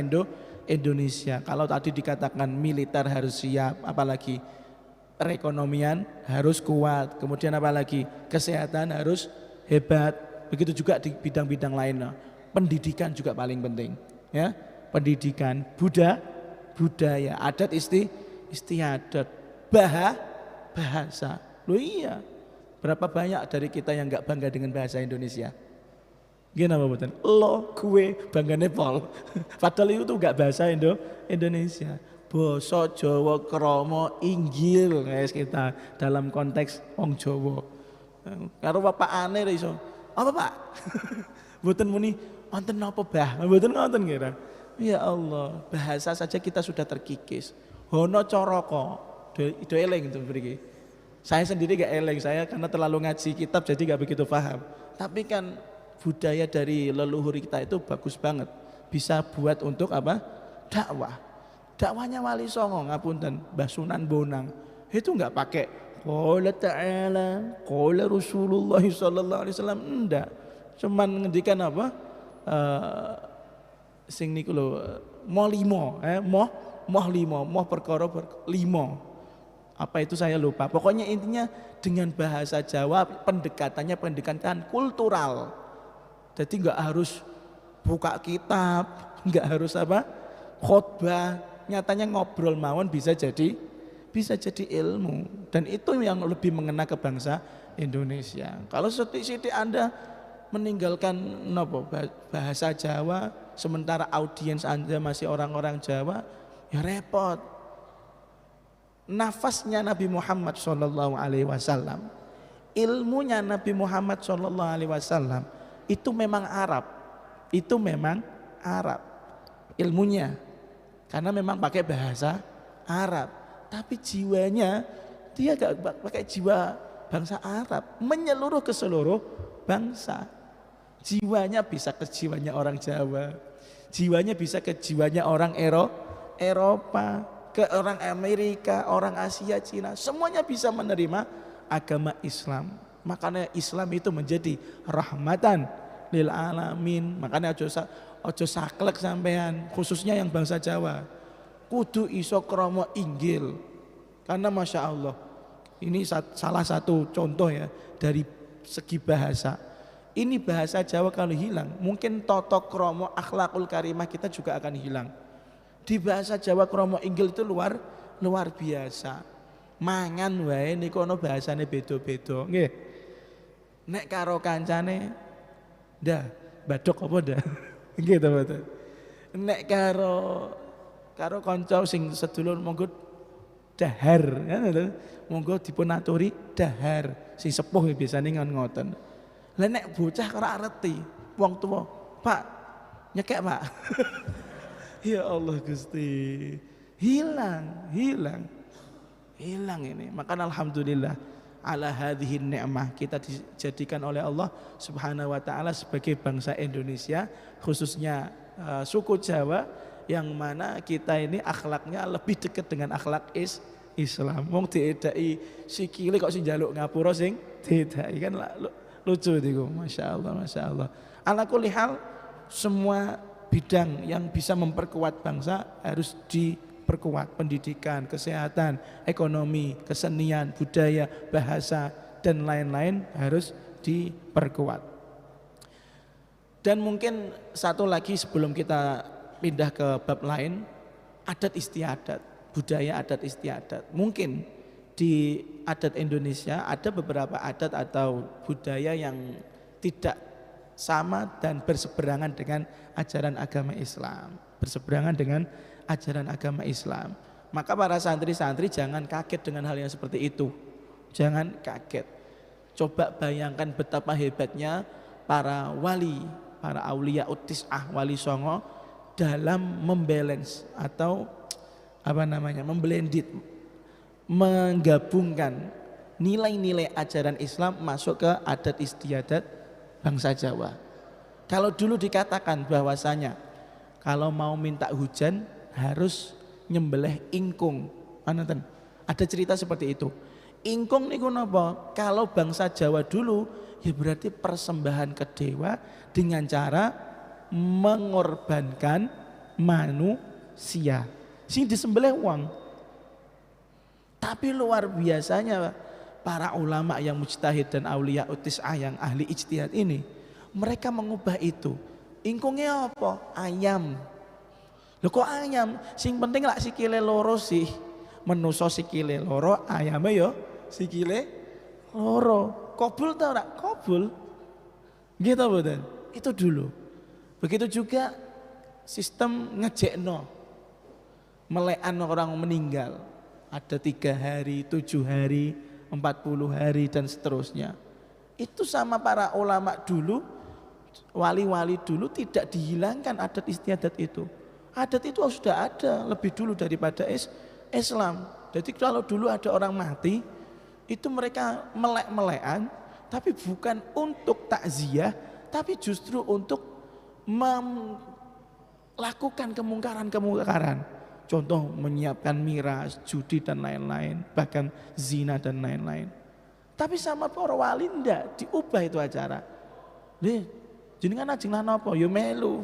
Indonesia. Kalau tadi dikatakan militer harus siap, apalagi perekonomian harus kuat, kemudian apalagi kesehatan harus hebat. Begitu juga di bidang-bidang lainnya. Pendidikan juga paling penting, ya. Pendidikan, budaya, adat istiadat, bahasa. Loh iya. Berapa banyak dari kita yang enggak bangga dengan bahasa Indonesia? Gimana betul? Lo gue banggane pol. Padahal itu tuh gak bahasa Indonesia. Basa Jawa krama inggil guys kita dalam konteks wong Jawa. Karo bapakane iso. Apa Pak? Mboten muni wonten napa Bah? Mboten ngoten kira. Ya Allah, bahasa saja kita sudah terkikis. Hono coroko. Do eling itu mriki. Saya sendiri gak eling, saya karena terlalu ngaji kitab jadi gak begitu paham. Tapi kan budaya dari leluhur kita itu bagus banget, bisa buat untuk apa? Dakwahnya Wali Songo ngapunten Mbah Sunan Bonang itu nggak pakai qala ta'ala qala Rasulullah sallallahu alaihi wasallam, enggak, cuman ngendikan apa sing niku lho moh perkara limo, apa itu saya lupa, pokoknya intinya dengan bahasa Jawa pendekatan kultural. Jadi enggak harus buka kitab, enggak harus apa? Khotbah, nyatanya ngobrol mawon bisa jadi ilmu, dan itu yang lebih mengena ke bangsa Indonesia. Kalau sithik-sithik Anda meninggalkan bahasa Jawa sementara audiens Anda masih orang-orang Jawa, ya repot. Nafasnya Nabi Muhammad sallallahu alaihi wasallam, ilmunya Nabi Muhammad sallallahu alaihi wasallam itu memang Arab ilmunya, karena memang pakai bahasa Arab, tapi jiwanya dia gak pakai jiwa bangsa Arab, menyeluruh ke seluruh bangsa. Jiwanya bisa ke jiwanya orang Jawa, jiwanya bisa ke jiwanya orang Eropa, ke orang Amerika, orang Asia, Cina, semuanya bisa menerima agama Islam. Makanya Islam itu menjadi rahmatan lil alamin. Makanya ojo saklek sampean, khususnya yang bangsa Jawa. kudu iso krama inggil. Karena Masya Allah, ini salah satu contoh ya dari segi bahasa. Ini bahasa Jawa kalau hilang, mungkin toto kromo akhlakul karimah kita juga akan hilang. Di bahasa Jawa kromo inggil itu luar biasa. Mangan wae niku ana bahasane beda-beda. Nggih. Nek karo kancane dah badok apa dah? Nggih to, Pak. Nek karo kanca sing sedulur monggo dahar, kan? Monggo dipun aturi dahar. Sing sepuh biasane ngoten. Lah nek bocah ora areti, wong tuwa, Pak, nyekek, Pak. Ya Allah Gusti. Hilang ini. Maka alhamdulillah ala hadhihi ni'mah kita dijadikan oleh Allah Subhanahu wa taala sebagai bangsa Indonesia, khususnya suku Jawa yang mana kita ini akhlaknya lebih dekat dengan akhlak Islam. Wong diedaki sikile kok sing njaluk ngapura sing diedaki kan lucu itu, Masya Allah. Ala kulli hal, semua bidang yang bisa memperkuat bangsa harus diperkuat. Pendidikan, kesehatan, ekonomi, kesenian, budaya, bahasa, dan lain-lain harus diperkuat. Dan mungkin satu lagi sebelum kita pindah ke bab lain, adat istiadat, budaya adat istiadat. Mungkin di adat Indonesia ada beberapa adat atau budaya yang tidak sama dan berseberangan dengan ajaran agama Islam. Maka para santri-santri jangan kaget dengan hal yang seperti itu. Jangan kaget. Coba bayangkan betapa hebatnya para wali, para aulia utis'ah, wali songo dalam membalance atau memblended, menggabungkan nilai-nilai ajaran Islam masuk ke adat istiadat bangsa Jawa. Kalau dulu dikatakan bahwasanya kalau mau minta hujan harus nyembelih ingkung. Ada cerita seperti itu. Ingkung niku napa? Kalau bangsa Jawa dulu ya berarti persembahan ke dewa dengan cara mengorbankan manusia. Sing disembelih uang. Tapi luar biasanya para ulama yang mujtahid dan aulia utis'ah yang ahli ijtihad ini, mereka mengubah itu. Ingkungnya apa? Ayam. Loh kok ayam? Sing penting lah sikile loro sih. Menuso sikile loro, ayamnya yo sikile loro. Kobul tau ora? Kobul. Gitu betul. Itu dulu. Begitu juga sistem ngejekno. Melekan orang meninggal. Ada 3 hari, 7 hari, 40 hari dan seterusnya. Itu sama para ulama dulu, wali-wali dulu tidak dihilangkan adat istiadat itu. Adat itu sudah ada lebih dulu daripada Islam. Jadi kalau dulu ada orang mati, itu mereka melek-melekan, tapi bukan untuk takziah, tapi justru untuk melakukan kemungkaran-kemungkaran. Contoh menyiapkan miras, judi dan lain-lain, bahkan zina dan lain-lain. Tapi sama para wali ndak diubah itu acara. Jenengan ajeng lan apa? Ya melu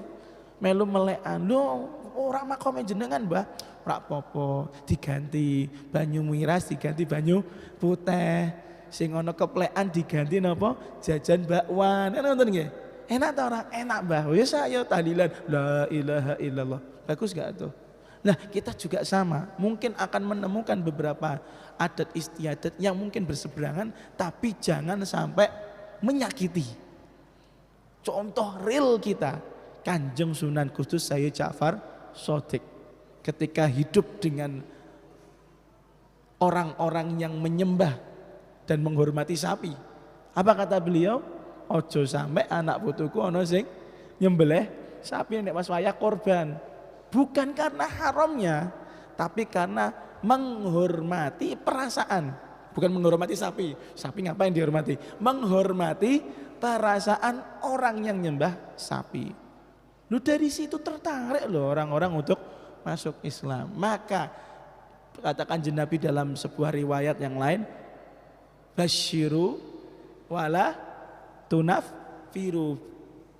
melekan. Lho, ora makome jenengan, Mbah. Ora apa-apa, diganti banyu miras, diganti banyu putih. Sing ana keplekan diganti napa? Jajan bakwan. Ngoten nggih. Enak ta ora? Enak, Mbah. Wis ayo tahlilan la ilaha illallah. Bagus gak tuh? Nah, kita juga sama, mungkin akan menemukan beberapa adat istiadat yang mungkin berseberangan, tapi jangan sampai menyakiti. Contoh real kita, Kanjeng Sunan Kudus Sayyid Ja'far Shadiq ketika hidup dengan orang-orang yang menyembah dan menghormati sapi. Apa kata beliau? Ojo sampai anak putuku ono sing nyembelih sapi nek pas wayah korban. Bukan karena haramnya, tapi karena menghormati perasaan. Bukan menghormati sapi. Sapi ngapain dihormati? Menghormati perasaan orang yang nyembah sapi. Lu dari situ tertarik loh orang-orang untuk masuk Islam. Maka katakan Nabi dalam sebuah riwayat yang lain, basyiru wala tunaffiru.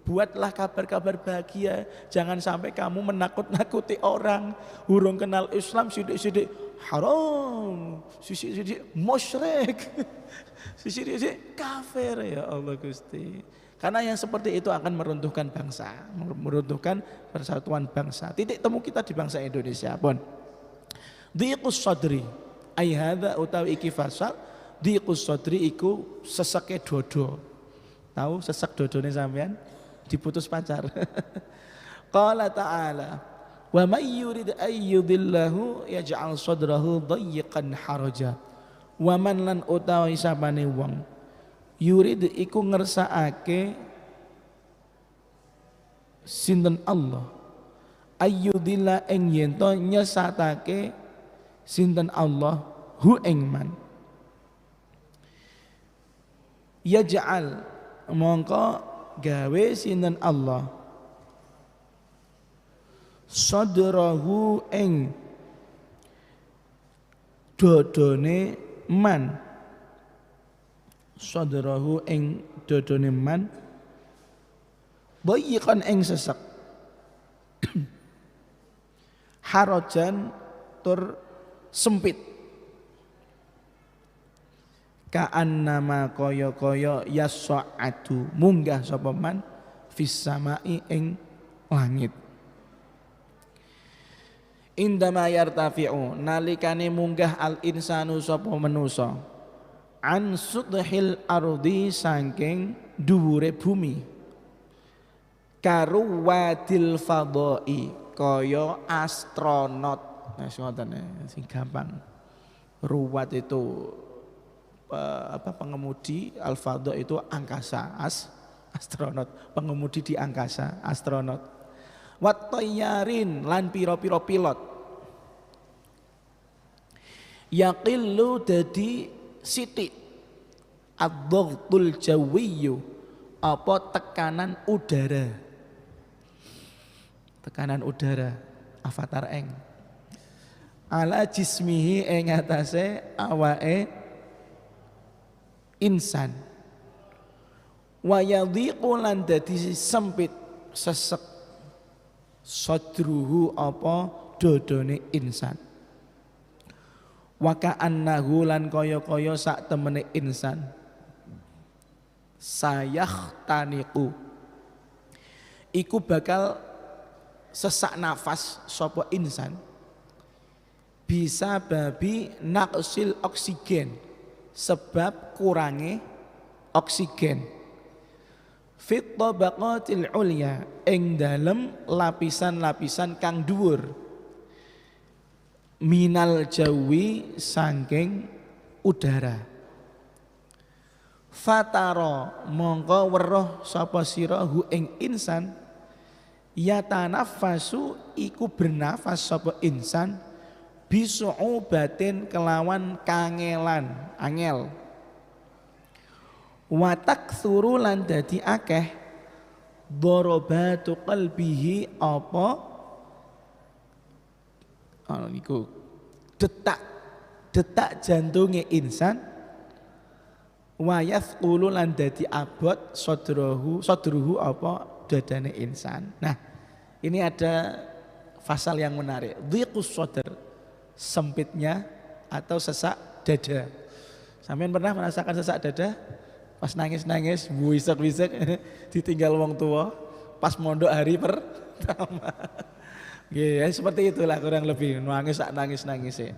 Buatlah kabar-kabar bahagia. Jangan sampai kamu menakut-nakuti orang. Hurung kenal Islam sidik-sidik haram, sidik-sidik musyrik, sidik-sidik kafir. Ya Allah Gusti. Karena yang seperti itu akan meruntuhkan bangsa, meruntuhkan persatuan bangsa. Titik temu kita di bangsa Indonesia pun. Dhiqus sadri, ai hadza utawi iki fasal, dhiqus sadri iku seseke dodo. Tahu sesek dodone sampean? Diputus pacar. Qala ta'ala wa may yurid ay yudillahu yaj'al sadrahu dayyiqan haraja. Wa man lan utawi sapane wong yurid iku ngersakake sinten Allah ayyudillah ing yen to nyesatake sinten Allah hu ing man yaj'al mongko gawe sinten Allah sadrahu ing dodone man, sadrahu ing dodone man dayyiqan ing sesek harajan tur sempit ka'annama kaya-kaya yas'adu munggah sapa man fis samai ing langit. Indama yartafi'u nalikane munggah al insanu sapa manusa an sudhil ardi saking dhuwure bumi karu wadil fadai kaya astronot. Nah ngoten sing gampang. Ruwat itu pengemudi, al-fadha itu angkasa, astronot, pengemudi di angkasa, astronot. Wat tayyarin lan pira-pira pilot. Yaqillu dadi sithik ad-dhaghtul jawiyyu apa tekanan udara. Tekanan udara avatar eng. Ala jismihi ing atase awake insan wa yadhiqu lan dadi sempit sesek sadruhu apa dodone insan wa ka'annahu lan kaya-kaya sak temene insan sayahtaniqu iku bakal sesak nafas sapa insan bisa babi naqsil oksigen sebab kurangi oksigen fit tabaqatil ulya ing dalem lapisan-lapisan kang dhuwur minal jawi saking udara fatara mongko weruh sapa sira hu ing insan yatanaffasu iku bernafas sapa insan bisu'ubatin kelawan kangelan angel wa taktsuru lan dadi akeh darabatu qalbihi apa niku detak jantunge insan wa yathqulu lan dadi abot sadruhu apa dadane insan. Nah ini ada fasal yang menarik, dhiqus sadr, sempitnya atau sesak dada. Sampean pernah merasakan sesak dada? Pas nangis-nangis, buisek-buisek ditinggal wong tua, pas mondok hari pertama. Ya, seperti itulah kurang lebih nangis ya.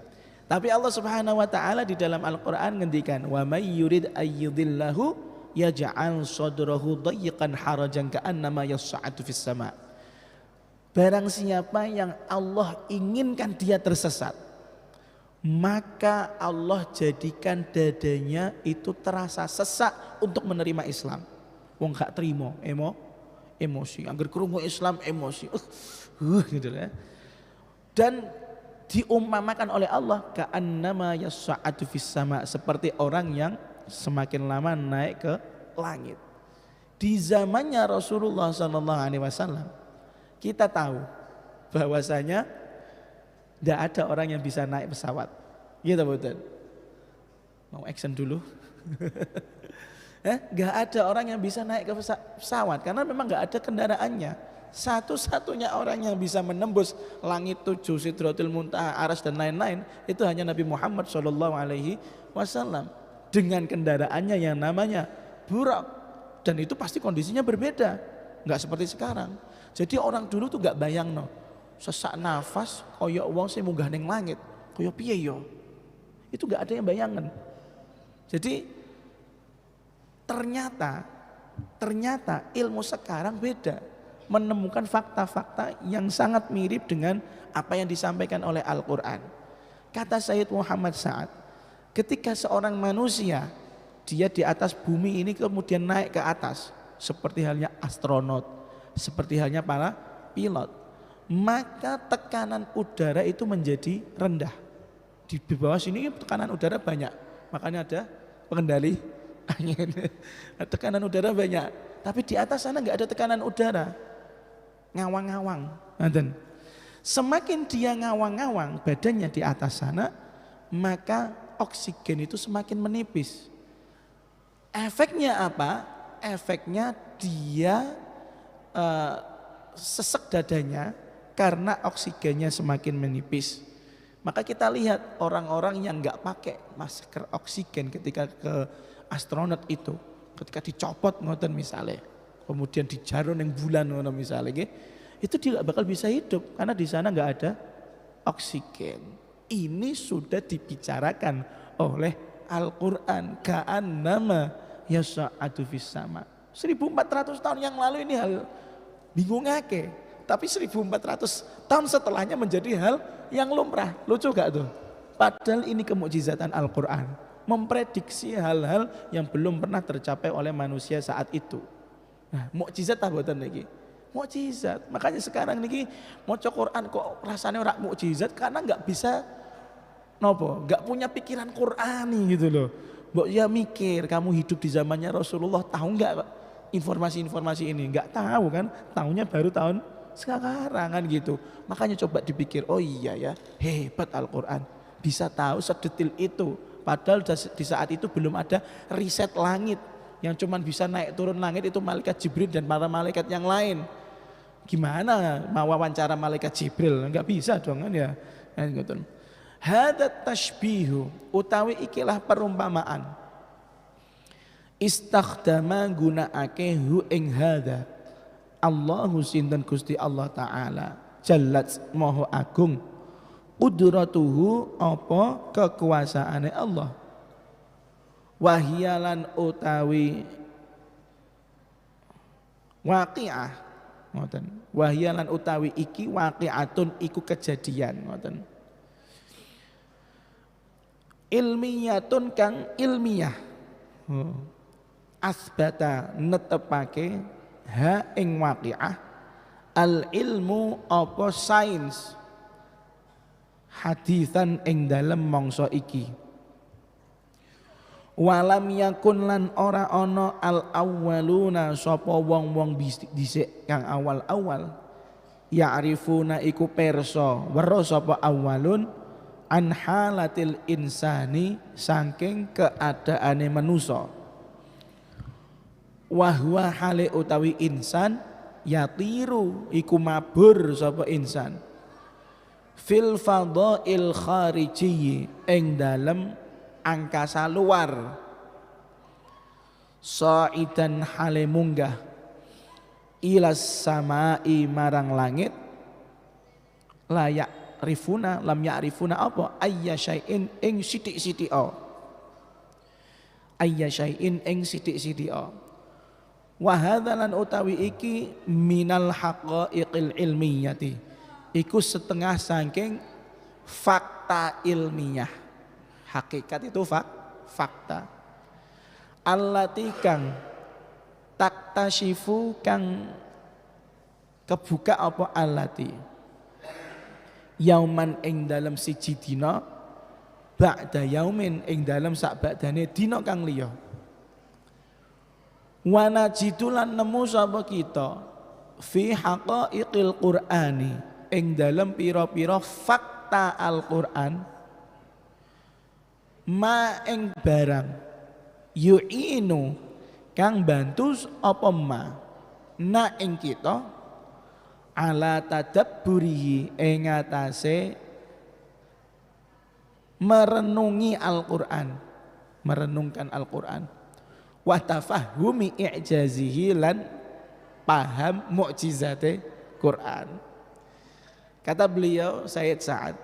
Tapi Allah Subhanahu wa taala di dalam Al-Qur'an ngendikan wa may yurid ayyudillahu yaj'al sadrahu dayyiqan harajan ka'annama yas'adu fis sama'. Barang siapa yang Allah inginkan dia tersesat, maka Allah jadikan dadanya itu terasa sesak untuk menerima Islam. Wong gak terima, emosi. Angger krungu Islam emosi. Gitu ya. Dan diumpamakan oleh Allah ka'annama yas'adu fis sama', seperti orang yang semakin lama naik ke langit. Di zamannya Rasulullah SAW kita tahu bahwasanya tidak ada orang yang bisa naik pesawat. Gitu betul. Mau action dulu. Nggak ada orang yang bisa naik ke pesawat karena memang nggak ada kendaraannya. Satu-satunya orang yang bisa menembus langit tujuh, Sidratul Muntaha, Aras dan lain-lain itu hanya Nabi Muhammad SAW dengan kendaraannya yang namanya Burak, dan itu pasti kondisinya berbeda, nggak seperti sekarang. Jadi orang dulu tuh nggak bayang no, sesak nafas koyok wong sing munggah ning langit, koyok piye yo, itu nggak ada yang bayangan. Jadi ternyata ilmu sekarang beda, menemukan fakta-fakta yang sangat mirip dengan apa yang disampaikan oleh Al-Quran. Kata Sayyid Muhammad Sa'ad, ketika seorang manusia dia di atas bumi ini kemudian naik ke atas, seperti halnya astronot, seperti halnya para pilot, maka tekanan udara itu menjadi rendah. Di bawah sini tekanan udara banyak, makanya ada pengendali angin. Tekanan udara banyak, tapi di atas sana nggak ada tekanan udara, ngawang-ngawang. Semakin dia ngawang-ngawang badannya di atas sana, maka oksigen itu semakin menipis. Efeknya apa? Efeknya dia sesek dadanya karena oksigennya semakin menipis. Maka kita lihat orang-orang yang nggak pakai masker oksigen ketika ke astronot itu, ketika dicopot ngoten misalnya, kemudian dijarun yang bulan ngoten misalnya, itu dia nggak bakal bisa hidup karena di sana nggak ada oksigen. Ini sudah dibicarakan oleh Al-Quran, ka'annama yasa'adu fis sama. 1400 tahun yang lalu ini hal bingungake, tapi 1400 tahun setelahnya menjadi hal yang lumrah. Lucu gak tuh? Padahal ini kemukjizatan Al-Quran, memprediksi hal-hal yang belum pernah tercapai oleh manusia saat itu. Nah, mukjizat apa boten niki? Mukjizat. Makanya sekarang niki maca Quran kok rasanya ora mukjizat karena nggak bisa nopo, nggak punya pikiran Qurani gitu loh. Mbok ya mikir, kamu hidup di zamannya Rasulullah, tahu nggak informasi-informasi ini? Nggak tahu kan? Tahunya baru tahun sekarang kan gitu. Makanya coba dipikir, oh iya ya, hebat Al-Quran, bisa tahu sedetil itu. Padahal di saat itu belum ada riset langit, yang cuman bisa naik turun langit itu malaikat Jibril dan para malaikat yang lain. Gimana mau wawancara malaikat Jibril? Nggak bisa dong kan ya. Gitu. Hadat tashbihu utawi ikilah perumpamaan. Istakhdama gunakake hu ing hada Allahu sinten Gusti Allah Ta'ala Jallat Maha Agung, qudratuhu apa kekuasaane Allah, wahyalan utawi waqi'ah ngoten, wahyalan utawi iki waqi'atun iku kejadian ngoten, ilmiyatun kang ilmiah, asbata netepake ha ing waqi'ah al ilmu apa sains haditsan ing dalem mangsa iki, walam yakun lan ora ana al awwaluna sapa wong-wong dhisik kang awal-awal ya'rifuna iku perso weruh sapa awalun an halatil insani saking keadaane manusa, wahwa hale utawi insan yatiru iku mabur sapa insan fil fadhail khariji ing dalem angkasa luar, sa'idan hale munggah ilas samai marang langit, layak rifuna lam ya'rifuna apa ayya syai'in ing sithik-sithika, ayya syai'in ing sithik-sithika. Wa hadzalan utawi iki minal haqaiqil ilmiyati, iku setengah saking fakta ilmiah. Hakikat itu fakta. Allati kang taktashifu kang kebuka apa allati yauman ing dalam siji dina ba'da yaumin ing dalam sak ba'dane dina kang liya. Wa najidulan nemu sapa kita fi haqaiqil qur'ani ing dalam pira-pira fakta Al-Qur'an ma ing barang yu'inu kang bantu apa ma na ing kita ala tadabburihi ing atase merenungi Al-Qur'an, merenungkan Al-Qur'an wa tafahumi i'jazihi lan paham mukjizate Quran. Kata beliau Sayyid Sa'ad,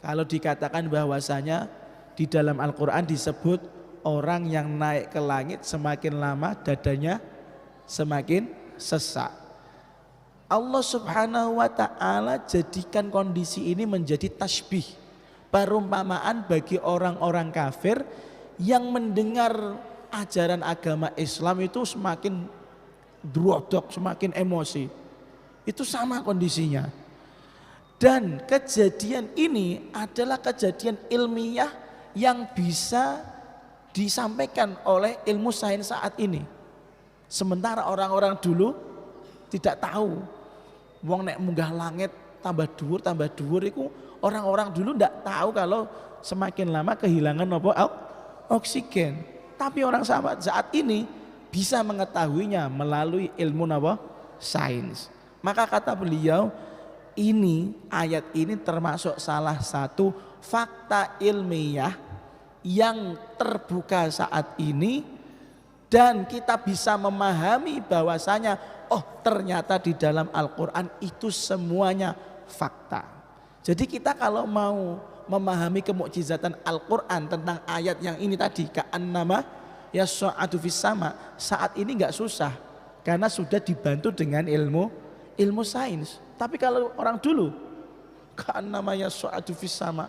kalau dikatakan bahwasanya di dalam Al-Quran disebut orang yang naik ke langit semakin lama dadanya semakin sesak. Allah Subhanahu wa ta'ala jadikan kondisi ini menjadi tasbih, perumpamaan bagi orang-orang kafir yang mendengar ajaran agama Islam itu semakin drodok, semakin emosi. Itu sama kondisinya. Dan kejadian ini adalah kejadian ilmiah yang bisa disampaikan oleh ilmu sains saat ini. Sementara orang-orang dulu tidak tahu. Wong nek munggah langit tambah dhuwur itu orang-orang dulu tidak tahu kalau semakin lama kehilangan oksigen. Tapi orang saat ini bisa mengetahuinya melalui ilmu sains. Maka kata beliau, ini ayat ini termasuk salah satu fakta ilmiah yang terbuka saat ini dan kita bisa memahami bahwasanya ternyata di dalam Al-Qur'an itu semuanya fakta. Jadi kita kalau mau memahami kemukjizatan Al-Qur'an tentang ayat yang ini tadi ka'annama yas'adu fis sama, saat ini enggak susah karena sudah dibantu dengan ilmu sains. Tapi kalau orang dulu kan namanya suatu fis sama,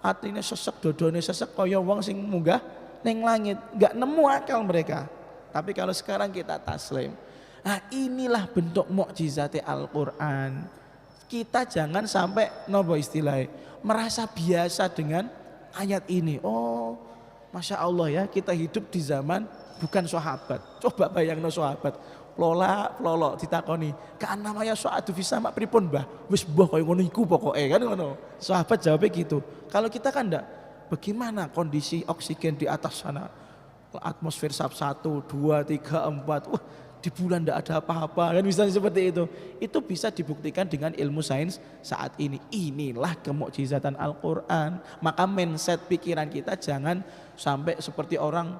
artinya sesek dodone sesek kaya wong sing munggah ning langit, enggak nemu akal mereka. Tapi kalau sekarang kita taslim. Nah, inilah bentuk mukjizat Al-Qur'an. Kita jangan sampai nopo istilahnya merasa biasa dengan ayat ini. Oh, Masya Allah ya, kita hidup di zaman bukan sahabat. Coba bayangno sahabat. Lolok ditakoni kan namanya suatu bisa mak pripun mbah wis mbah koyo ngono iku pokoke kan ngono. Sahabat jawabnya gitu. Kalau kita kan enggak, bagaimana kondisi oksigen di atas sana, atmosfer sub 1, 2, 3, 4, wah di bulan enggak ada apa-apa kan, misalnya seperti itu. Itu bisa dibuktikan dengan ilmu sains saat ini. Inilah kemukjizatan Al-Qur'an. Maka mindset pikiran kita jangan sampai seperti orang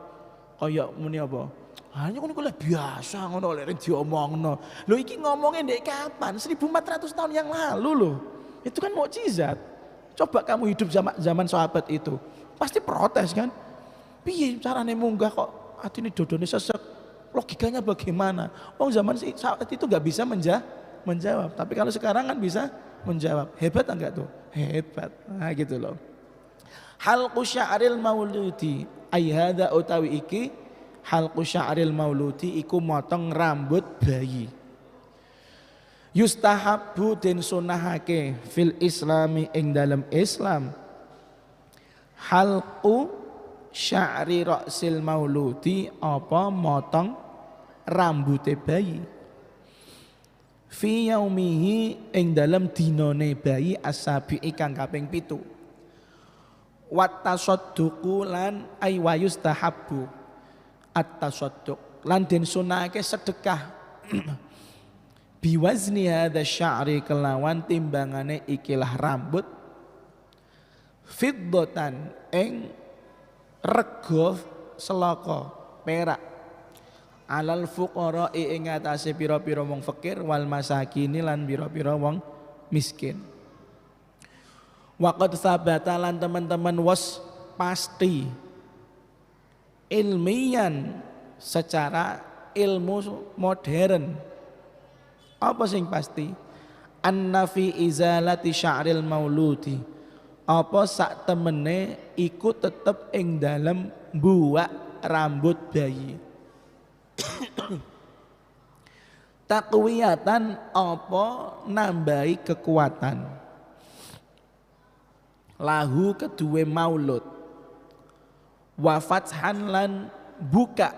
koyo muni apa, hanya kan kuliah biasa ngono lek diomongno. Lho iki ngomongnya ndek kapan? 1400 tahun yang lalu loh. Itu kan mukjizat. Coba kamu hidup zaman sahabat itu, pasti protes kan? Piye carane munggah kok atine dodone sesek? Logikanya bagaimana? Zaman saat itu enggak bisa menjawab. Tapi kalau sekarang kan bisa menjawab. Hebat enggak tuh? Hebat. Nah gitu loh. Halqu sya'ril mauludi ai hadza utawi iki halqu sya'ril mauludi iku motong rambut bayi. Yustahabbu den sunahake fil islami ing dalam Islam. Halqu sya'ri ra'sil mauludi apa motong rambute bayi. Fi yaumihi ing dalam dinone bayi asabi'i kang kaping 7. Wat tasadduqu lan ay wa yustahabbu at-tasadduq lan den sunahake sedekah biwazni hadza sya'ri kelawan timbangane ikilah rambut fiddatan ing rego selaka perak alal fuqara ing atase pira-pira wong fakir wal masakini lan pira-pira wong miskin. Waqad sabata lan teman-teman was pasti ilmian secara ilmu modern apa sing pasti anna fi izalati sya'ril mauludi apa sak temene iku tetep ing dalem mbuwak rambut bayi. Takwiyatan apa nambahi kekuatan lahu kedue maulud wa fathan lan buka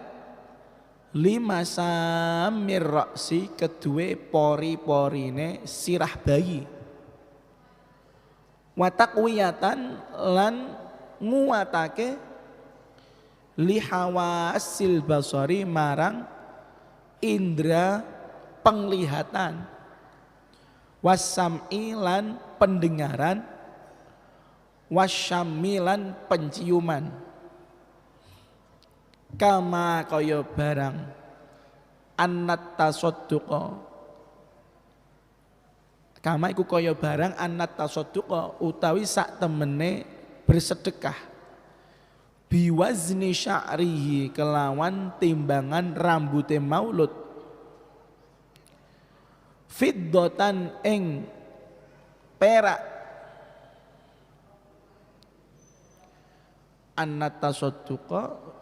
lima samir raksi kedue pori-porine sirah bayi wa taqwiyatan lan nguatake lihawasil basari marang indra penglihatan, wasam'i lan pendengaran, wasyamilan penciuman, kama kaya barang annat tasadduqa, kama iku kaya barang annat tasadduqa utawi sak temene bersedekah, biwazni sya'rihi kelawan timbangan rambute maulud, fiddatan ing perak, annat tasadduqa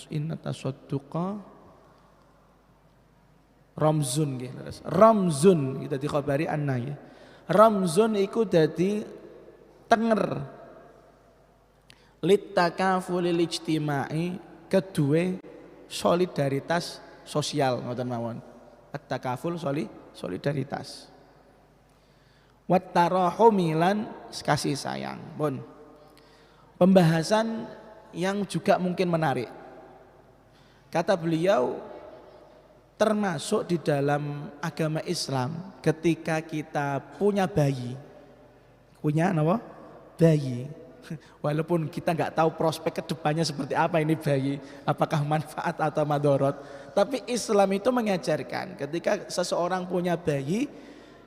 inna tasadduqa ramzun nggih leres. Ramzun kita dikhabari anna ya. Ramzun iku dadi tenger litakafulil ijtimai kedue solidaritas sosial ngoten mawon. At-takaful solidaritas. Wat tarahumilan kasih sayang. Pun. Pembahasan yang juga mungkin menarik. Kata beliau, termasuk di dalam agama Islam ketika kita punya bayi, punya apa? Bayi. Walaupun kita nggak tahu prospek kedepannya seperti apa ini bayi, apakah manfaat atau madorot, tapi Islam itu mengajarkan ketika seseorang punya bayi,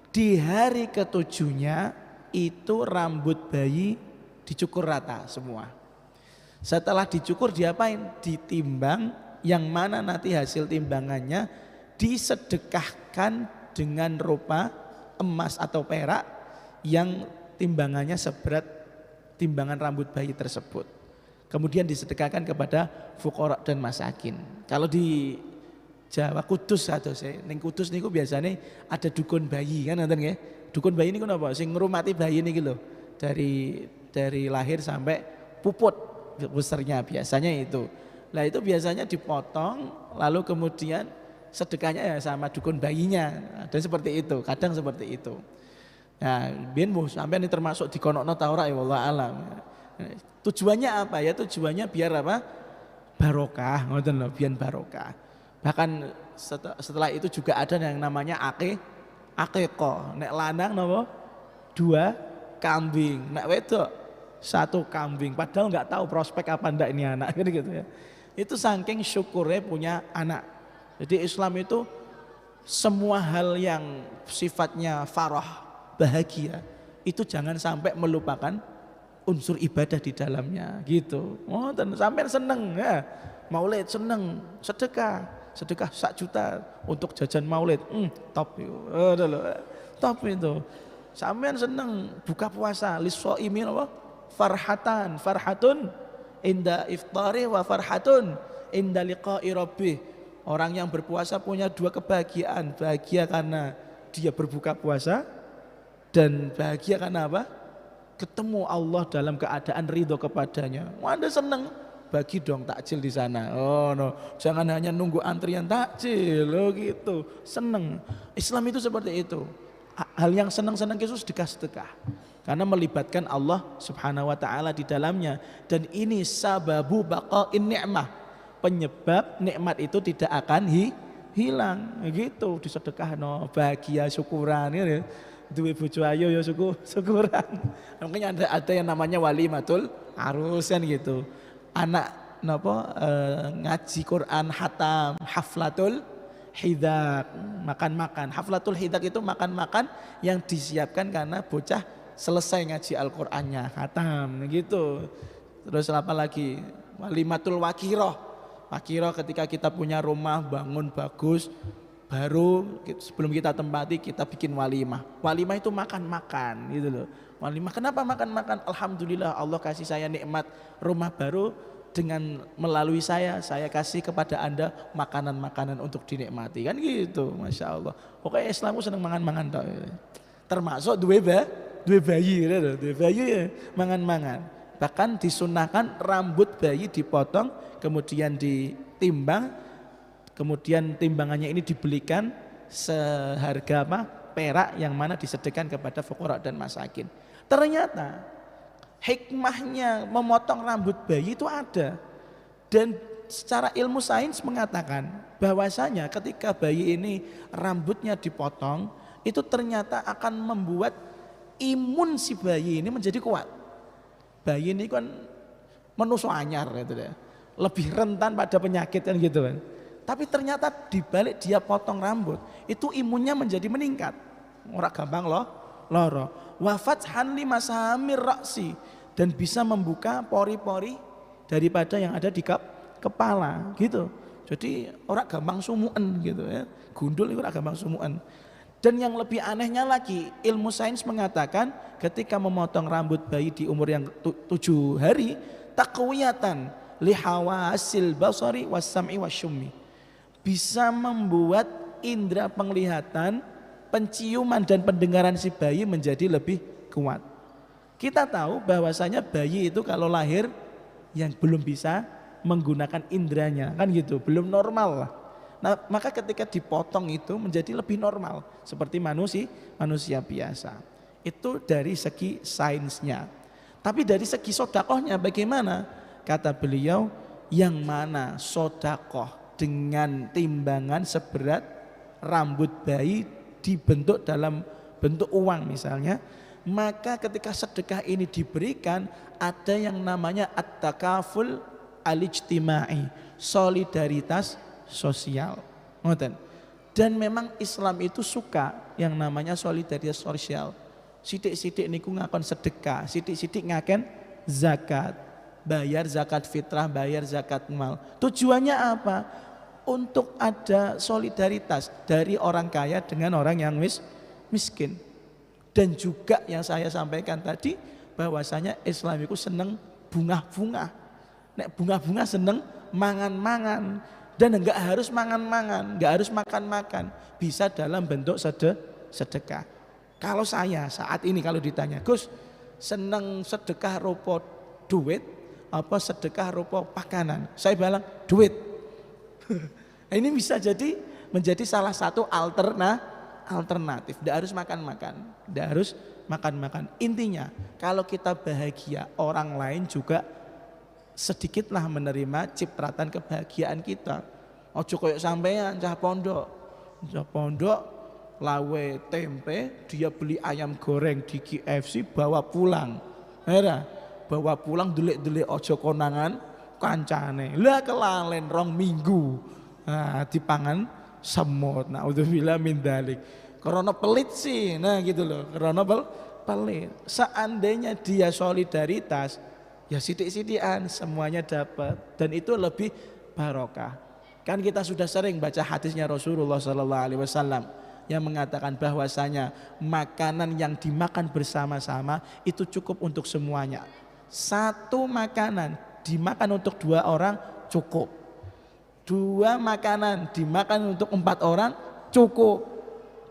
di hari ketujuhnya itu rambut bayi dicukur rata semua. Setelah dicukur diapain? Ditimbang, yang mana nanti hasil timbangannya disedekahkan dengan rupa emas atau perak yang timbangannya seberat timbangan rambut bayi tersebut. Kemudian disedekahkan kepada fuqara dan masakin. Kalau di Jawa Kudus atau ning Kudus niku biasanya ada dukun bayi kan ngoten nggih. Dukun bayi niku napa? Sing ngrumati bayi niki lho. Dari lahir sampai puput besarnya biasanya itu. Lah itu biasanya dipotong lalu kemudian sedekahnya ya sama dukun bayinya. Ada seperti itu, kadang seperti itu. Nah, biyen sampean ini termasuk dikonokno ta ora ya wallah alam. Tujuannya apa ya? Tujuannya biar apa? Barokah, ngoten lho, biar barokah. Bahkan setelah itu juga ada yang namanya akikah. Nek lanang napa? 2 kambing, nek wedok 1 kambing. Padahal nggak tahu prospek apa ndak ini anak gitu ya. Itu saking syukurnya punya anak. Jadi Islam itu semua hal yang sifatnya farah, bahagia, itu jangan sampai melupakan unsur ibadah di dalamnya gitu. Oh, dan sampai seneng ya. Maulid seneng, sedekah 1 juta untuk jajan maulid. Top itu. Top itu. Sampean seneng buka puasa lis-shaimin apa? Farhatun inda iftari wa farhatun inda liqa'i rabbih. Orang yang berpuasa punya 2 kebahagiaan. Bahagia karena dia berbuka puasa dan bahagia karena apa? Ketemu Allah dalam keadaan ridho kepadanya. Anda seneng, bagi dong takjil di sana. Oh no, jangan hanya nunggu antrian takjil. Oh gitu, seneng. Islam itu seperti itu. Hal yang senang-senang itu sedekah-sedekah. Karena melibatkan Allah Subhanahu wa taala di dalamnya, dan ini sababu baqa'in ni'mah. Penyebab nikmat itu tidak akan hilang. Gitu disedekahno, bahagia, syukuran ya. Duwe bojo ayu ya syukuran. Makanya ada yang namanya walimatul arus kan gitu. Anak ngaji Quran hatam, haflatul hidak, makan-makan. Haflatul hidak itu makan-makan yang disiapkan karena bocah selesai ngaji Al-Qur'annya, khatam gitu. Terus apa lagi? Walimatul wakiroh. Wakiroh ketika kita punya rumah bangun bagus, baru sebelum kita tempati kita bikin walimah. Walimah itu makan-makan gitu loh. Walimah kenapa makan-makan? Alhamdulillah Allah kasih saya nikmat rumah baru, dengan melalui saya kasih kepada Anda makanan-makanan untuk dinikmati kan gitu, Masya Allah. Pokoknya Islamku seneng mangan-mangan tok. Termasuk duwe bayi ya, mangan-mangan. Bahkan disunahkan rambut bayi dipotong, kemudian ditimbang, kemudian timbangannya ini dibelikan seharga perak yang mana disedekahkan kepada fuqara dan masakin. Ternyata hikmahnya memotong rambut bayi itu ada. Dan secara ilmu sains mengatakan bahwasanya ketika bayi ini rambutnya dipotong, itu ternyata akan membuat imun si bayi ini menjadi kuat. Bayi ini kan manusia anyar gitu ya, lebih rentan pada penyakit kan gitu kan. Tapi ternyata dibalik dia potong rambut, itu imunnya menjadi meningkat. Ora gampang loh, loro. Wafat hanli masahamir raksi, dan bisa membuka pori-pori daripada yang ada di kepala gitu. Jadi orang gampang sumuan gitu ya. Gundul itu orang gampang sumuan. Dan yang lebih anehnya lagi, ilmu sains mengatakan ketika memotong rambut bayi di umur yang 7 hari, taqwiyatan lihawasil basari wassam'i wasyummi, bisa membuat indera penglihatan, penciuman dan pendengaran si bayi menjadi lebih kuat. Kita tahu bahwasanya bayi itu kalau lahir yang belum bisa menggunakan inderanya kan gitu, belum normal lah. Nah, maka ketika dipotong itu menjadi lebih normal seperti manusia biasa. Itu dari segi sainsnya. Tapi dari segi sodakohnya bagaimana? Kata beliau, yang mana sodakoh dengan timbangan seberat rambut bayi dibentuk dalam bentuk uang misalnya, maka ketika sedekah ini diberikan ada yang namanya at-takaful al-ijtimai, solidaritas sosial. Dan memang Islam itu suka yang namanya solidaritas sosial. Sidik-sidik niku ngakon sedekah, sidik-sidik ngaken zakat, bayar zakat fitrah, bayar zakat mal. Tujuannya apa? Untuk ada solidaritas dari orang kaya dengan orang yang miskin. Dan juga yang saya sampaikan tadi bahwasanya Islam itu seneng bunga-bunga. Nek bunga-bunga seneng mangan-mangan, dan enggak harus mangan-mangan, enggak harus makan-makan, bisa dalam bentuk sedekah. Kalau saya saat ini kalau ditanya, Gus, seneng sedekah rupa duit apa sedekah rupa pakanan? Saya bilang duit. Ini bisa jadi menjadi salah satu alternatif. Enggak harus makan-makan, enggak harus makan-makan. Intinya kalau kita bahagia, orang lain juga sedikitlah menerima cipratan kebahagiaan kita. Ojo koyok sampean cah pondok lawe tempe, dia beli ayam goreng di KFC bawa pulang. Bawa pulang delik-delik ojo konangan kancane. Lah kelalen 2 minggu. Nah, dipangan semut. Naudzubillah min dzalik. Karena pelit sih. Nah gitu loh. Karena pelit. Seandainya dia solidaritas, ya sidik-sidikan semuanya dapat, dan itu lebih barokah. Kan kita sudah sering baca hadisnya Rasulullah SAW yang mengatakan bahwasanya makanan yang dimakan bersama-sama itu cukup untuk semuanya. Satu makanan dimakan untuk 2 orang cukup. 2 makanan dimakan untuk 4 orang cukup,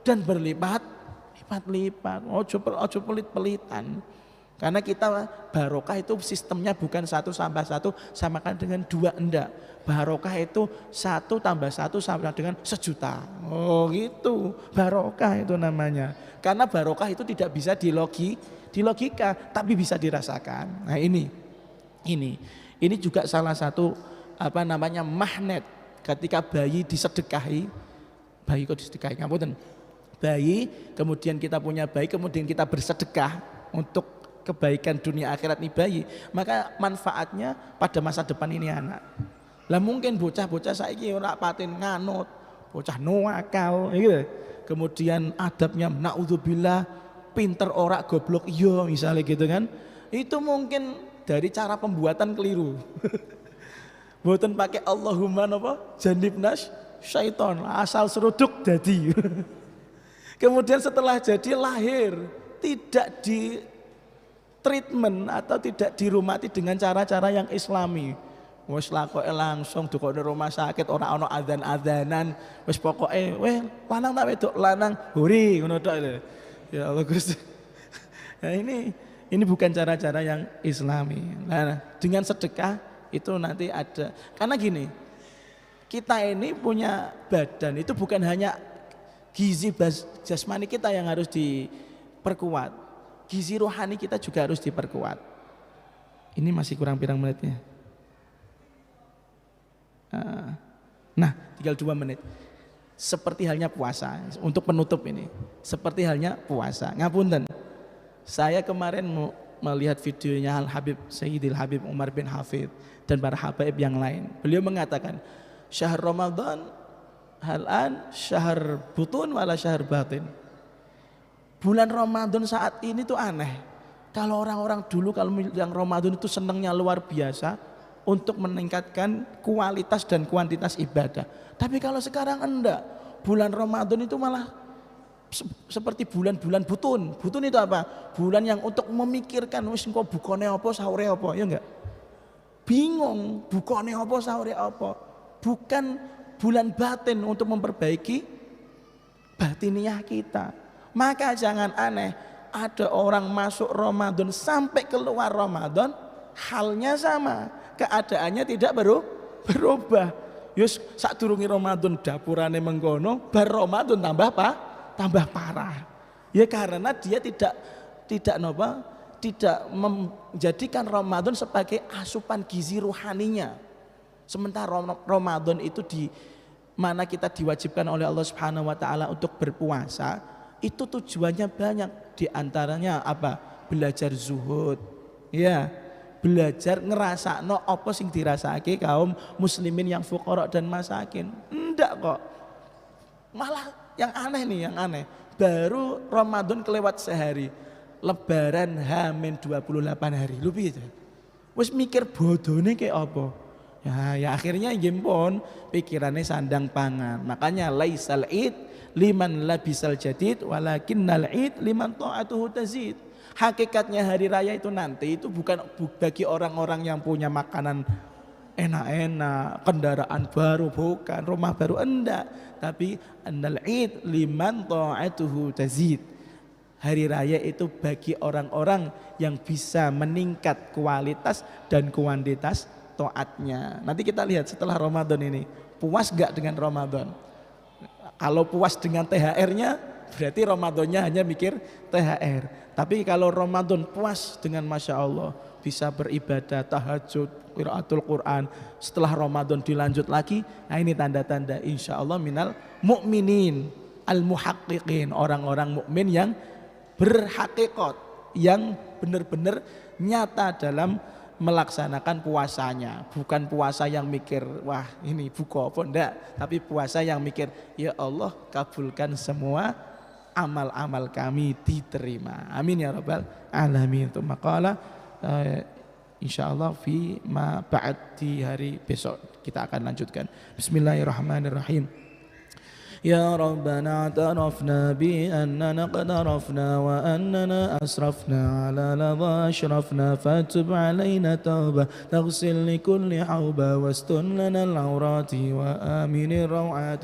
dan berlipat-lipat. Ojo pelit-pelitan. Karena kita barokah itu sistemnya bukan 1 tambah 1 samakan dengan 2, enggak. Barokah itu 1 tambah 1 sama dengan 1.000.000. Oh gitu, barokah itu namanya. Karena barokah itu tidak bisa dilogika, tapi bisa dirasakan. Nah ini juga salah satu magnet ketika bayi disedekahi. Bayi kok disedekahi, ngapunten. Bayi, kemudian kita punya bayi, kemudian kita bersedekah untuk kebaikan dunia akhirat nih bayi, maka manfaatnya pada masa depan ini anak. Lah mungkin bocah-bocah saiki ora patin nganut, bocah nuakal gitu. Kemudian adabnya naudzubillah, pinter ora goblok iya misalnya gitu kan. Itu mungkin dari cara pembuatan keliru. Mboten pakai Allahumma napa janibnas syaiton, asal seruduk dadi. Kemudian setelah jadi lahir tidak di treatment atau tidak dirumati dengan cara-cara yang islami. Wes lakoke langsung dukone rumah sakit, ora ana adzan-adzanan, wis pokoke lanang tak wedok, lanang huri ngono tok lho. Ya Allah Gusti. Nah ini bukan cara-cara yang islami. Nah, dengan sedekah itu nanti ada. Karena gini, kita ini punya badan itu bukan hanya gizi jasmani kita yang harus diperkuat. Gizi rohani kita juga harus diperkuat. Ini masih kurang pirang menitnya. Nah, tinggal 2 menit. Seperti halnya puasa, untuk penutup ini. Seperti halnya puasa. Ngapunten. Saya kemarin melihat videonya Al-Habib Sayyidil Habib Umar bin Hafid dan para habaib yang lain. Beliau mengatakan, syahr Ramadan halan syahr butun wala syahr batin. Bulan Ramadan saat ini tuh aneh. Kalau orang-orang dulu kalau yang Ramadan itu senangnya luar biasa untuk meningkatkan kualitas dan kuantitas ibadah. Tapi kalau sekarang enggak. Bulan Ramadan itu malah seperti bulan-bulan butun. Butun itu apa? Bulan yang untuk memikirkan wis engko bukane apa, sahure apa, ya enggak? Bingung, bukane apa, sahure apa. Bukan bulan batin untuk memperbaiki batiniah kita. Maka jangan aneh, ada orang masuk Ramadan sampai keluar Ramadan halnya sama, keadaannya tidak berubah. Yus sadurunge Ramadan dapurane mengkono, bar Ramadan tambah parah. Ya karena dia tidak menjadikan Ramadan sebagai asupan gizi ruhaninya. Sementara Ramadan itu di mana kita diwajibkan oleh Allah Subhanahu wa taala untuk berpuasa, itu tujuannya banyak. Di antaranya apa? Belajar zuhud. Ya, belajar ngerasakno apa sing dirasake kaum muslimin yang fuqara dan masakin. Enggak kok. Malah yang aneh nih, yang aneh. Baru Ramadan kelewat sehari. Lebaran H-28 hari. Lu piye? Wis mikir bodone kayak apa? Ya akhirnya gimpon pikirannya sandang pangan. Makanya laisal id liman labisal jadid walakinnal id liman ta'atuhu tazid. Hakikatnya hari raya itu nanti itu bukan bagi orang-orang yang punya makanan enak-enak, kendaraan baru, bukan rumah baru, enggak. Tapi annal id liman ta'atuhu tazid. Hari raya itu bagi orang-orang yang bisa meningkat kualitas dan kuantitas taatnya. Nanti kita lihat setelah Ramadan ini, puas gak dengan Ramadan? Kalau puas dengan THR-nya, berarti Ramadannya hanya mikir THR. Tapi kalau Ramadan puas dengan Masya Allah, bisa beribadah, tahajud, qiraatul Quran. Setelah Ramadan dilanjut lagi, nah ini tanda-tanda insya Allah minal mu'minin al-muhaqqiqin, orang-orang mukmin yang berhakikat, yang benar-benar nyata dalam melaksanakan puasanya. Bukan puasa yang mikir wah ini buka apa enggak, tapi puasa yang mikir ya Allah kabulkan semua amal-amal kami diterima, amin ya rabbal alamin. Itu maqala insyaallah fi ma ba'd, di hari besok kita akan lanjutkan. Bismillahirrahmanirrahim. يا ربنا اعترفنا بأننا قد عرفنا وأننا أسرفنا على لظى أشرفنا فتب علينا توبة تغسل لكل حوبة واستر لنا العورات وآمن الروعات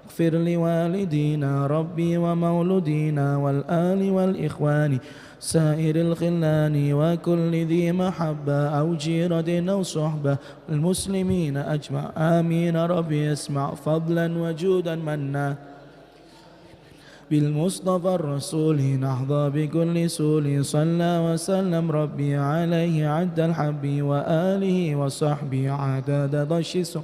اغفر لوالدينا ربي ومولودينا والآل والإخوان سائر الخلان وكل ذي محبة أو جيرة أو صحبة المسلمين أجمع آمين ربي اسمع فضلا وجودا منا بالمصطفى الرسول نحظى بكل سول صلى وسلم ربي عليه عد الحب وآله وصحبه عدد ضش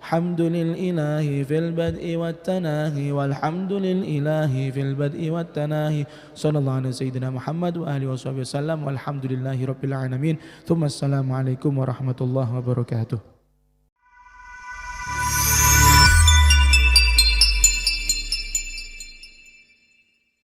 الحمد لله في البدء والتناهي والحمد لله في البدء والتناهي صلى الله على سيدنا محمد وآله وصحبه وسلم والحمد لله رب العالمين ثم السلام عليكم ورحمة الله وبركاته.